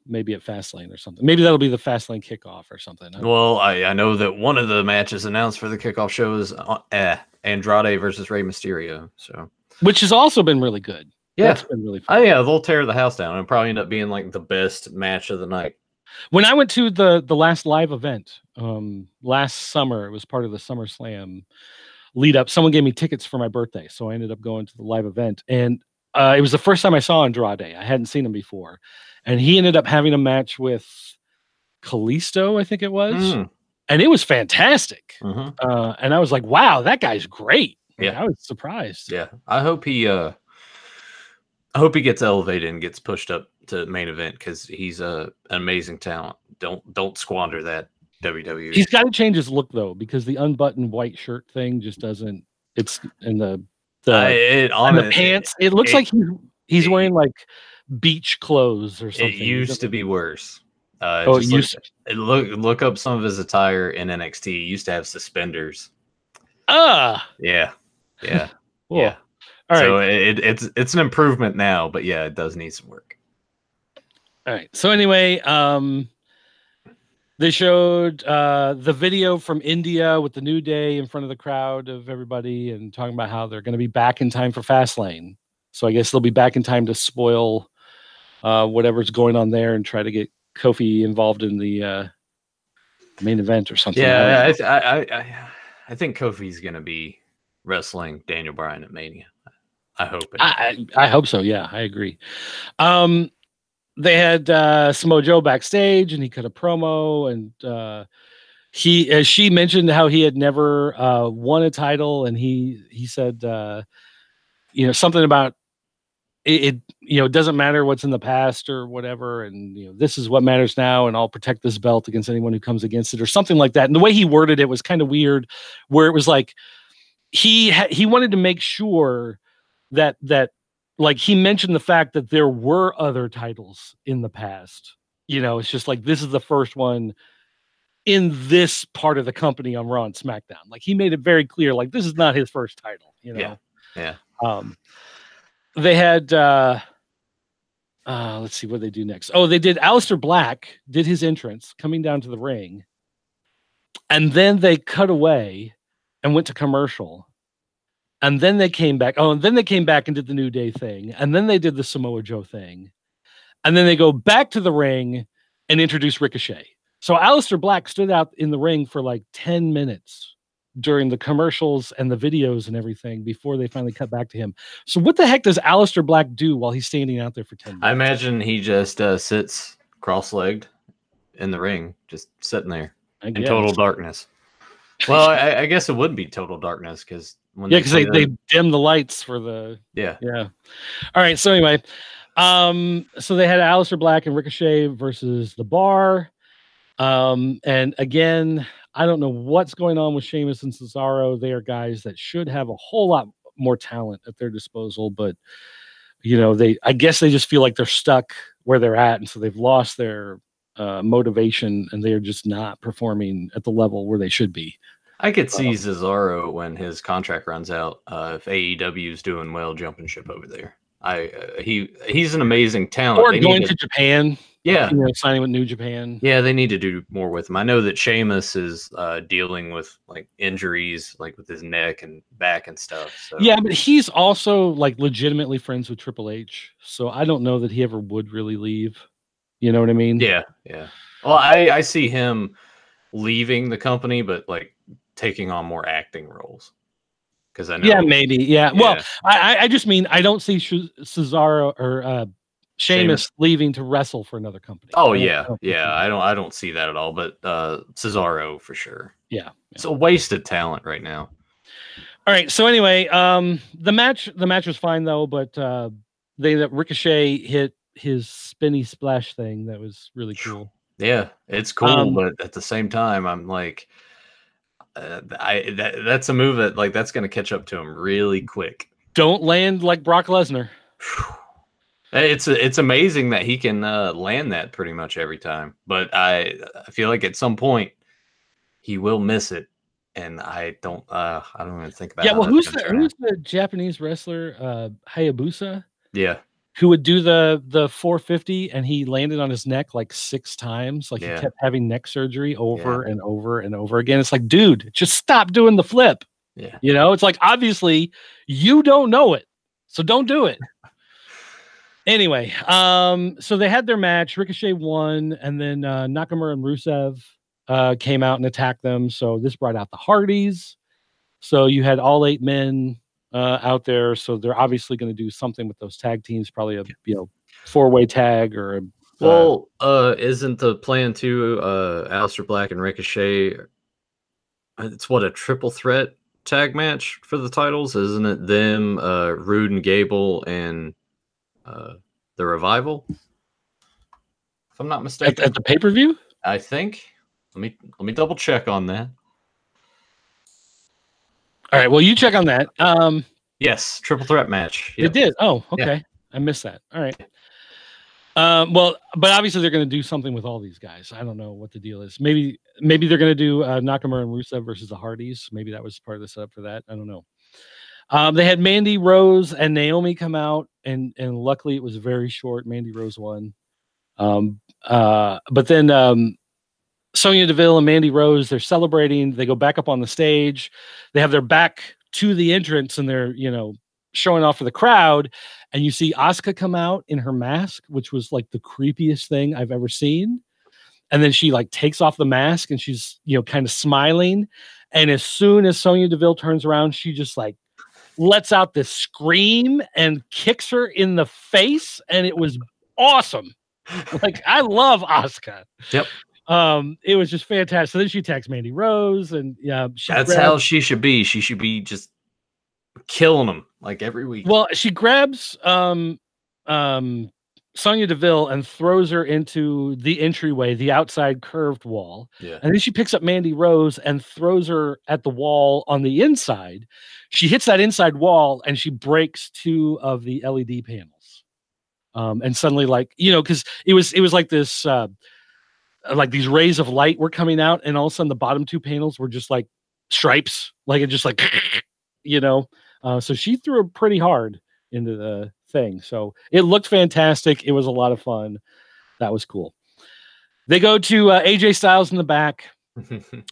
maybe at Fastlane or something. Maybe that'll be the Fastlane kickoff or something. Well, I know that one of the matches announced for the kickoff show is Andrade versus Rey Mysterio. So, which has also been really good. Yeah, that's been really fun. Oh yeah, they'll tear the house down and probably end up being like the best match of the night. When I went to the last live event last summer, it was part of the SummerSlam lead up. Someone gave me tickets for my birthday, so I ended up going to the live event, and it was the first time I saw Andrade. I hadn't seen him before, and he ended up having a match with Kalisto, I think it was, and it was fantastic. And I was like, "Wow, that guy's great!" Yeah, I was surprised. Yeah, I hope he gets elevated and gets pushed up to main event, because he's an amazing talent. Don't squander that, WWE. He's got to change his look though, because the unbuttoned white shirt thing just doesn't. It's in the pants. It looks like he's wearing like beach clothes or something. It used to be worse. Look up some of his attire in NXT. He used to have suspenders. Yeah. Cool. Yeah. All right. So it's an improvement now, but yeah, it does need some work. All right. So anyway, they showed the video from India with the New Day in front of the crowd of everybody, and talking about how they're going to be back in time for Fastlane. So I guess they'll be back in time to spoil whatever's going on there and try to get Kofi involved in the main event or something. Yeah, I think Kofi's going to be wrestling Daniel Bryan at Mania. I hope. I hope so. Yeah, I agree. They had Samoa Joe backstage, and he cut a promo, and she mentioned how he had never won a title, and he said, something about it. It doesn't matter what's in the past or whatever, and this is what matters now, and I'll protect this belt against anyone who comes against it, or something like that. And the way he worded it was kind of weird, where it was like he wanted to make sure that like he mentioned the fact that there were other titles in the past. It's just like, this is the first one in this part of the company on Raw and SmackDown. Like, he made it very clear, like, this is not his first title, Yeah. They had let's see what they do next. Oh, they did Aleister Black did his entrance coming down to the ring, and then they cut away and went to commercial. And then they came back. Oh, and then they came back and did the New Day thing. And then they did the Samoa Joe thing. And then they go back to the ring and introduce Ricochet. So Aleister Black stood out in the ring for like 10 minutes during the commercials and the videos and everything before they finally cut back to him. So what the heck does Aleister Black do while he's standing out there for 10 minutes? I imagine he just sits cross-legged in the ring, just sitting there in total darkness. Well, I guess it would be total darkness because because they dim the lights for the yeah. All right, so anyway, so they had Aleister Black and Ricochet versus the Bar, and again, I don't know what's going on with Sheamus and Cesaro. They are guys that should have a whole lot more talent at their disposal, but I guess they just feel like they're stuck where they're at, and so they've lost their motivation, and they're just not performing at the level where they should be. I could see Cesaro when his contract runs out. If AEW is doing well, jumping ship over there. He's an amazing talent. Or going to Japan. Yeah, signing with New Japan. Yeah, they need to do more with him. I know that Sheamus is dealing with like injuries, like with his neck and back and stuff. So. Yeah, but he's also like legitimately friends with Triple H, so I don't know that he ever would really leave. You know what I mean? Yeah. Well, I see him leaving the company, but like taking on more acting roles. Because I know. Yeah, maybe. Yeah. Well, I just mean I don't see Cesaro or Sheamus leaving to wrestle for another company. Oh yeah. I don't see that at all. But Cesaro for sure. Yeah. It's a wasted talent right now. All right. So anyway, the match was fine though, but Ricochet hit his spinny splash thing that was really cool. Yeah, it's cool, but at the same time, I'm like. That's a move that like that's going to catch up to him really quick. Don't land like Brock Lesnar. It's amazing that he can land that pretty much every time, but I feel like at some point he will miss it, and I don't even think about. Yeah, well, who's the Japanese wrestler Hayabusa? Yeah. Who would do the 450 and he landed on his neck like 6 times. Like he kept having neck surgery over and over and over again. It's like, dude, just stop doing the flip. Yeah. It's like, obviously you don't know it, so don't do it. Anyway, so they had their match. Ricochet won, and then Nakamura and Rusev came out and attacked them. So this brought out the Hardys. So you had all 8 men out there, so they're obviously going to do something with those tag teams, probably a 4-way tag or isn't the plan to Aleister Black and Ricochet? It's a triple threat tag match for the titles, isn't it? Them, Rude and Gable, and the Revival. If I'm not mistaken, at the pay-per-view, I think. Let me double check on that. All right, well, you check on that. Yes, triple threat match. Yep. It did. Oh, okay. Yeah. I missed that. All right. Well, but obviously they're going to do something with all these guys. I don't know what the deal is. Maybe they're going to do Nakamura and Rusev versus the Hardys. Maybe that was part of the setup for that. I don't know. They had Mandy Rose and Naomi come out, and luckily it was very short. Mandy Rose won. But then Sonya Deville and Mandy Rose, they're celebrating. They go back up on the stage. They have their back to the entrance, and they're, showing off for the crowd. And you see Asuka come out in her mask, which was like the creepiest thing I've ever seen. And then she like takes off the mask and she's, kind of smiling. And as soon as Sonya Deville turns around, she just like lets out this scream and kicks her in the face. And it was awesome. Like, I love Asuka. Yep. It was just fantastic. So then she attacks Mandy Rose, and that's how she should be. She should be just killing them like every week. Well, she grabs Sonya Deville and throws her into the entryway, the outside curved wall. Yeah. And then she picks up Mandy Rose and throws her at the wall on the inside. She hits that inside wall and she breaks 2 of the LED panels. And suddenly, like, because it was like this, like these rays of light were coming out, and all of a sudden the bottom 2 panels were just like stripes, like it just like, so she threw it pretty hard into the thing. So it looked fantastic. It was a lot of fun. That was cool. They go to AJ Styles in the back.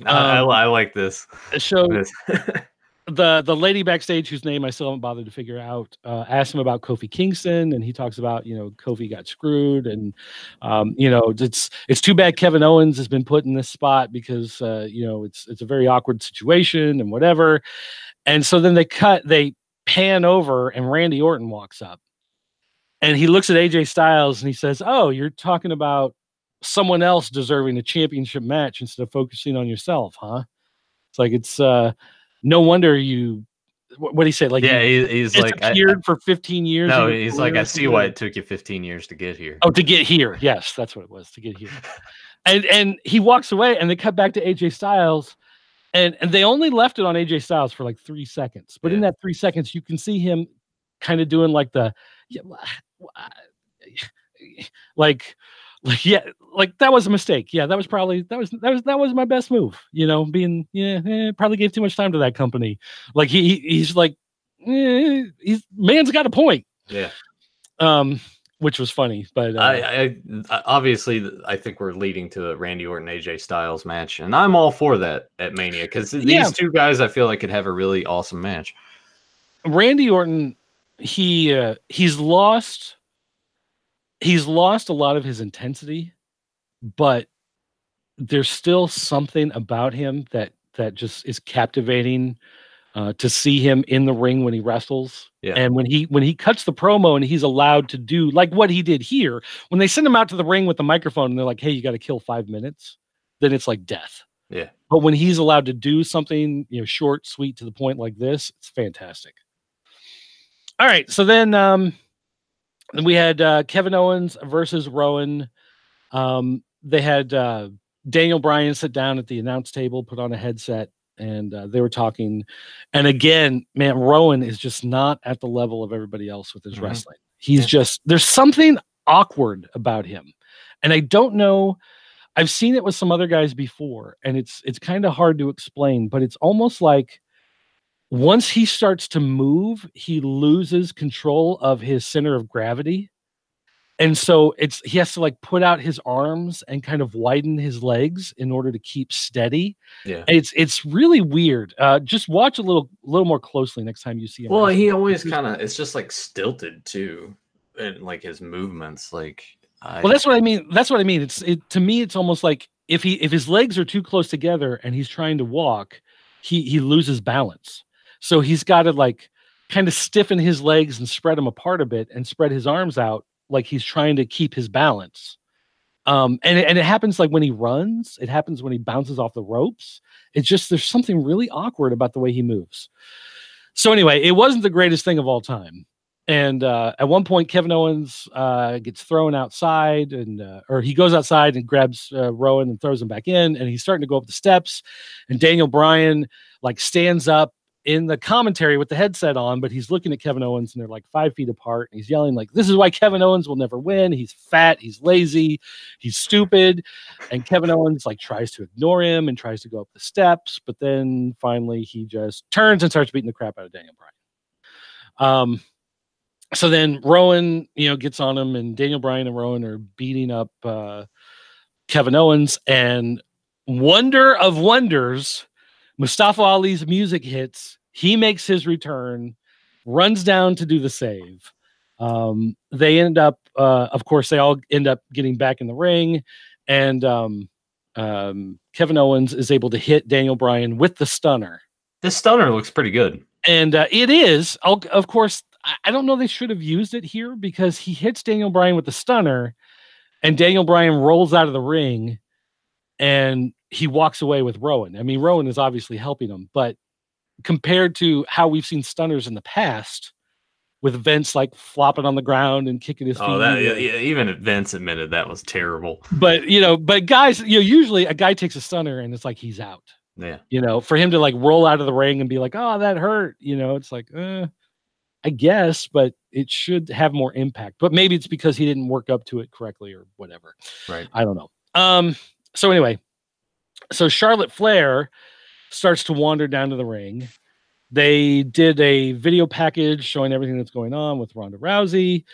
I like this. So the lady backstage, whose name I still haven't bothered to figure out, asked him about Kofi Kingston, and he talks about, Kofi got screwed, and it's too bad Kevin Owens has been put in this spot because it's a very awkward situation and whatever. And so then they pan over, and Randy Orton walks up, and he looks at AJ Styles and he says, "Oh, you're talking about someone else deserving a championship match instead of focusing on yourself, huh?" It's like, it's no wonder you. What do you say? Like, yeah, he's like, disappeared for 15 years. No, he's like, I see why it took you 15 years to get here. Oh, to get here. Yes, that's what it was, to get here. And he walks away, and they cut back to AJ Styles, and they only left it on AJ Styles for like 3 seconds. But in that 3 seconds, you can see him kind of doing like the, that was a mistake. Yeah, that was my best move. Probably gave too much time to that company. Like he's like, man's got a point. Yeah. Which was funny, but I obviously I think we're leading to a Randy Orton AJ Styles match, and I'm all for that at Mania because these two guys I feel like could have a really awesome match. Randy Orton, he's lost a lot of his intensity, but there's still something about him that just is captivating to see him in the ring when he wrestles. Yeah. And when he cuts the promo and he's allowed to do like what he did here, when they send him out to the ring with the microphone and they're like, "Hey, you got to kill 5 minutes," then it's like death. Yeah. But when he's allowed to do something, short, sweet, to the point like this, it's fantastic. All right. So then we had Kevin Owens versus Rowan. They had Daniel Bryan sit down at the announce table, put on a headset, and they were talking. And again, man, Rowan is just not at the level of everybody else with his wrestling. He's just, there's something awkward about him. And I don't know, I've seen it with some other guys before, and it's kind of hard to explain, but it's almost like once he starts to move, he loses control of his center of gravity. And so he has to like put out his arms and kind of widen his legs in order to keep steady. Yeah. And it's really weird. Just watch a little more closely next time you see him. Well, he always kind of, it's just like stilted too. And like his movements, like, well, that's what I mean. That's what I mean. To me, it's almost like if his legs are too close together and he's trying to walk, he loses balance. So he's got to like kind of stiffen his legs and spread them apart a bit and spread his arms out like he's trying to keep his balance. And it happens like when he runs. It happens when he bounces off the ropes. It's just there's something really awkward about the way he moves. So anyway, it wasn't the greatest thing of all time. And at one point, Kevin Owens gets thrown outside, or he goes outside and grabs Rowan and throws him back in, and he's starting to go up the steps. And Daniel Bryan like stands up in the commentary with the headset on, but he's looking at Kevin Owens, and they're like 5 feet apart. And he's yelling like, "This is why Kevin Owens will never win. He's fat, he's lazy, he's stupid." And Kevin Owens like tries to ignore him and tries to go up the steps, but then finally he just turns and starts beating the crap out of Daniel Bryan. So then Rowan, gets on him, and Daniel Bryan and Rowan are beating up Kevin Owens. And wonder of wonders, Mustapha Ali's music hits. He makes his return, runs down to do the save. They end up, of course, they all end up getting back in the ring. And Kevin Owens is able to hit Daniel Bryan with the stunner. This stunner looks pretty good. And it is, of course, I don't know, they should have used it here because he hits Daniel Bryan with the stunner, and Daniel Bryan rolls out of the ring, and he walks away with Rowan. I mean, Rowan is obviously helping him, but compared to how we've seen stunners in the past, with Vince like flopping on the ground and kicking his feet. Oh, even Vince admitted that was terrible. But guys, usually a guy takes a stunner and it's like he's out. Yeah. For him to like roll out of the ring and be like, "Oh, that hurt," it's like, I guess, but it should have more impact. But maybe it's because he didn't work up to it correctly or whatever. Right. I don't know. So anyway, Charlotte Flair starts to wander down to the ring. They did a video package showing everything that's going on with Ronda Rousey.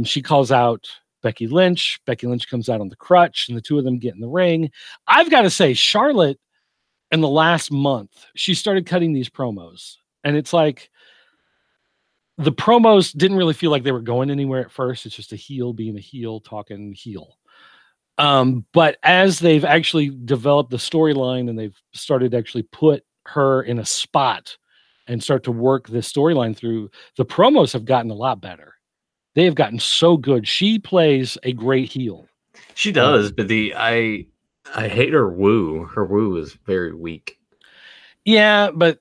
She calls out Becky Lynch. Becky Lynch comes out on the crutch, and the two of them get in the ring. I've got to say, Charlotte, in the last month, she started cutting these promos. And it's like the promos didn't really feel like they were going anywhere at first. It's just a heel being a heel, talking heel. But as they've actually developed the storyline and they've started to actually put her in a spot and start to work this storyline through, the promos have gotten a lot better. They have gotten so good. She plays a great heel. She does, but I hate her woo. Her woo is very weak. Yeah, but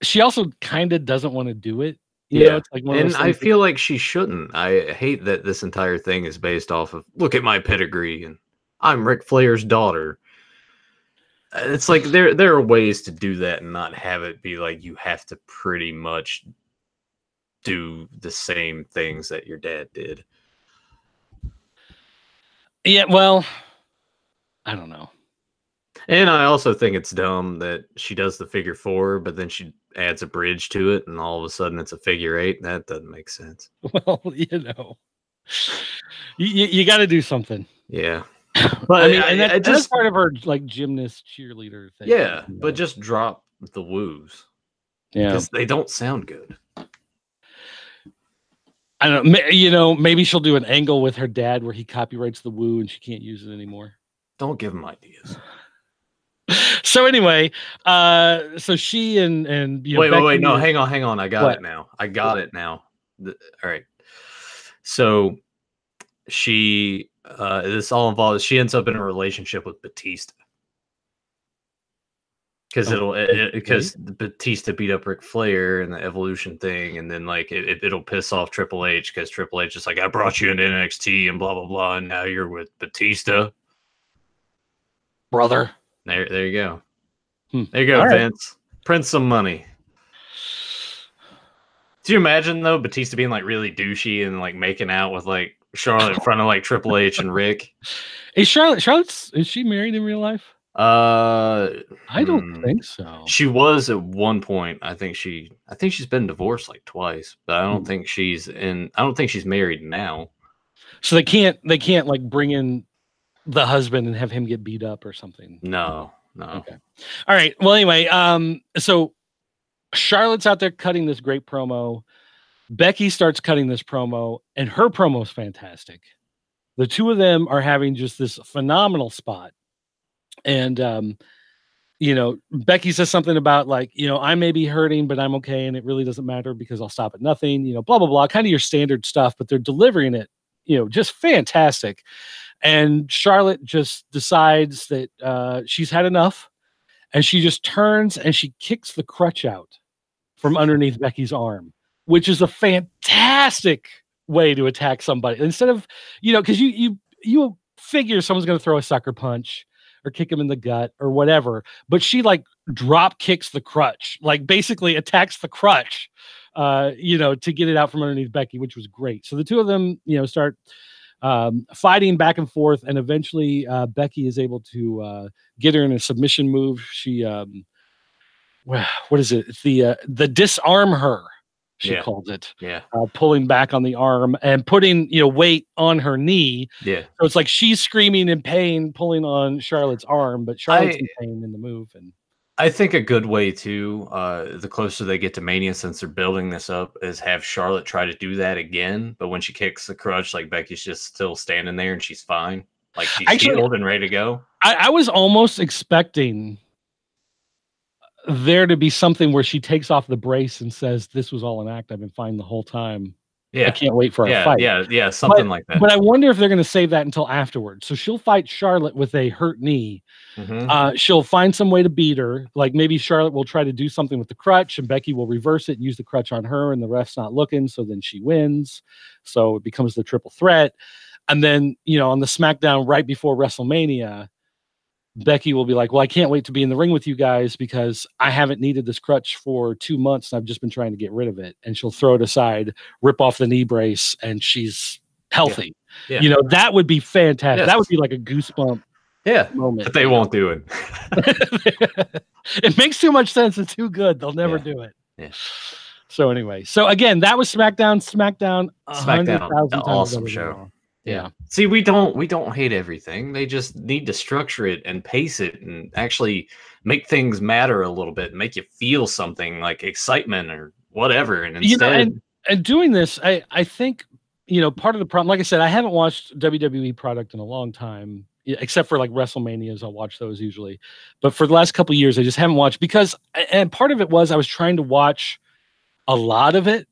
she also kind of doesn't want to do it. You know, it's like one of those I things feel like she shouldn't. I hate that this entire thing is based off of look at my pedigree and I'm Ric Flair's daughter. It's like there are ways to do that and not have it be like you have to pretty much do the same things that your dad did. Yeah, well, I don't know. And I also think it's dumb that she does the figure 4, but then she adds a bridge to it, and all of a sudden it's a figure 8. That doesn't make sense. Well, you know, you got to do something. Yeah, but I mean, and that's part of her like gymnast cheerleader thing. Yeah, but just drop the woos. Yeah, because they don't sound good. I don't know. You know, maybe she'll do an angle with her dad where he copyrights the woo and she can't use it anymore. Don't give him ideas. So anyway, so she and you know, wait, no, hang on. I got it now. All right. So she this all involves she ends up in a relationship with Batista. Because Batista beat up Ric Flair and the Evolution thing, and then like it'll piss off Triple H because Triple H is like, I brought you into NXT and blah blah blah, and now you're with Batista, brother. There you go. There you go, all Vince. Right. Print some money. Do you imagine though Batista being like really douchey and like making out with like Charlotte in front of like Triple H and Rick? Is she married in real life? I don't think so. She was at one point. I think she's been divorced like twice, but I don't think she's married now. So they can't like bring in the husband and have him get beat up or something. No. Okay. All right. Well, anyway, so Charlotte's out there cutting this great promo. Becky starts cutting this promo, and her promo is fantastic. The two of them are having just this phenomenal spot. And, you know, Becky says something about like, you know, I may be hurting, but I'm okay. And it really doesn't matter because I'll stop at nothing, you know, blah, blah, blah, kind of your standard stuff, but they're delivering it, you know, just fantastic. And Charlotte just decides that she's had enough, and she just turns and she kicks the crutch out from underneath Becky's arm, which is a fantastic way to attack somebody. Instead of, you know, because you figure someone's going to throw a sucker punch or kick him in the gut or whatever, but she like drop kicks the crutch, like basically attacks the crutch, you know, to get it out from underneath Becky, which was great. So the two of them, you know, start fighting back and forth, and eventually Becky is able to get her in a submission move. She, what is it? It's the disarm her. She called it. Yeah. Pulling back on the arm and putting, you know, weight on her knee. Yeah. So it's like she's screaming in pain, pulling on Charlotte's arm, but Charlotte's in pain in the move. And I think a good way to, the closer they get to Mania, since they're building this up, is have Charlotte try to do that again. But when she kicks the crutch, like Becky's just still standing there and she's fine. Like she's healed and ready to go. I was almost expecting there to be something where she takes off the brace and says, "This was all an act. I've been fine the whole time. Yeah. I can't wait for our fight." Yeah, something like that. But I wonder if they're going to save that until afterwards. So she'll fight Charlotte with a hurt knee. Mm-hmm. She'll find some way to beat her. Like maybe Charlotte will try to do something with the crutch, and Becky will reverse it and use the crutch on her, and the ref's not looking. So then she wins. So it becomes the triple threat. And then, you know, on the SmackDown right before WrestleMania, Becky will be like, well, I can't wait to be in the ring with you guys because I haven't needed this crutch for 2 months and I've just been trying to get rid of it. And she'll throw it aside, rip off the knee brace, and she's healthy. Yeah. You know, that would be fantastic. Yes. That would be like a goosebump moment. But they won't do it. It makes too much sense. It's too good. They'll never do it. Yeah. So anyway, so again, that was SmackDown. The awesome show. Yeah. See, we don't hate everything. They just need to structure it and pace it and actually make things matter a little bit, make you feel something like excitement or whatever. And instead, and doing this, I think, part of the problem, like I said, I haven't watched WWE product in a long time, except for like WrestleManias. I'll watch those usually. But for the last couple of years, I just haven't watched because, and part of it was I was trying to watch a lot of it.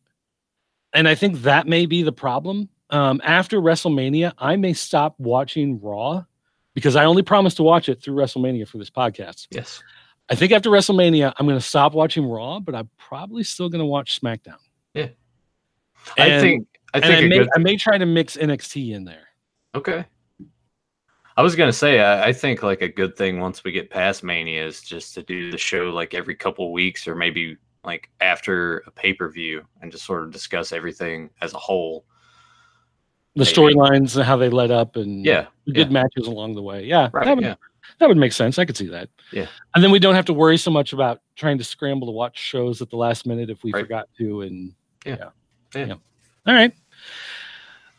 And I think that may be the problem. After WrestleMania, I may stop watching Raw because I only promised to watch it through WrestleMania for this podcast. yes. I think after WrestleMania, I'm going to stop watching Raw, but I'm probably still going to watch SmackDown. Yeah. And I may try to mix NXT in there. Okay. I was gonna say, I think like a good thing once we get past Mania is just to do the show like every couple weeks or maybe like after a pay-per-view and just sort of discuss everything as a whole. The storylines and how they led up and the good matches along the way. Yeah, right, that would make sense. I could see that. Yeah. And then we don't have to worry so much about trying to scramble to watch shows at the last minute if we forgot to. And yeah. All right.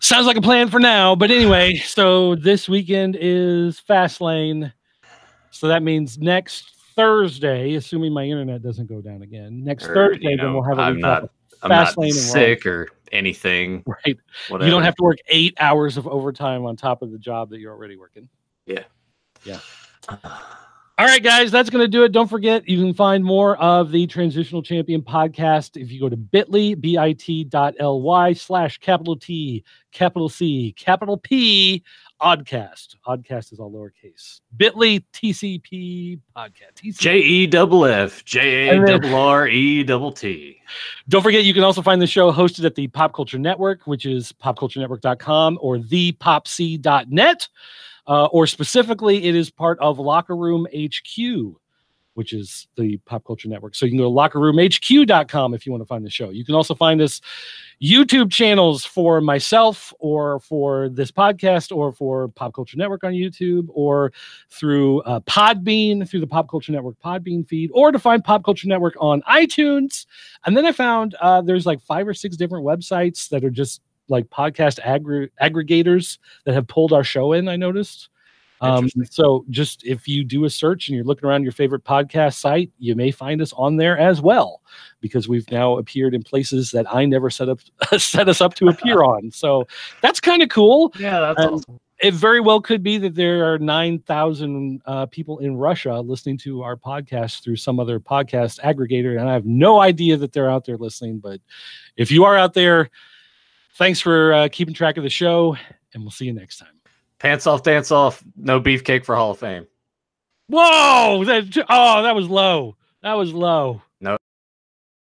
Sounds like a plan for now. But anyway, so this weekend is Fastlane. So that means next Thursday, assuming my internet doesn't go down again, Thursday, then we'll have a recap. I'm not sick or anything. Right. Whatever. You don't have to work 8 hours of overtime on top of the job that you're already working. Yeah. Yeah. All right, guys, that's going to do it. Don't forget, you can find more of the Transitional Champion podcast if you go to bit.ly/T, capital C, capital P, Oddcast. Oddcast is all lowercase. Bit.ly TCP podcast. JEFFJARRETT. Don't forget, you can also find the show hosted at the Pop Culture Network, which is popculturenetwork.com or thepopc.net. Or specifically, it is part of Locker Room HQ, which is the Pop Culture Network. So you can go to lockerroomhq.com if you want to find the show. You can also find us YouTube channels for myself or for this podcast or for Pop Culture Network on YouTube or through Podbean, through the Pop Culture Network Podbean feed, or to find Pop Culture Network on iTunes. And then I found there's like 5 or 6 different websites that are just like podcast aggregators that have pulled our show in, I noticed. So just if you do a search and you're looking around your favorite podcast site, you may find us on there as well, because we've now appeared in places that I never set us up to appear on. So that's kind of cool. Yeah, that's awesome. It very well could be that there are 9,000 people in Russia listening to our podcast through some other podcast aggregator. And I have no idea that they're out there listening, but if you are out there, thanks for keeping track of the show, and we'll see you next time. Pants off, dance off. No beefcake for Hall of Fame. Whoa! That was low. That was low.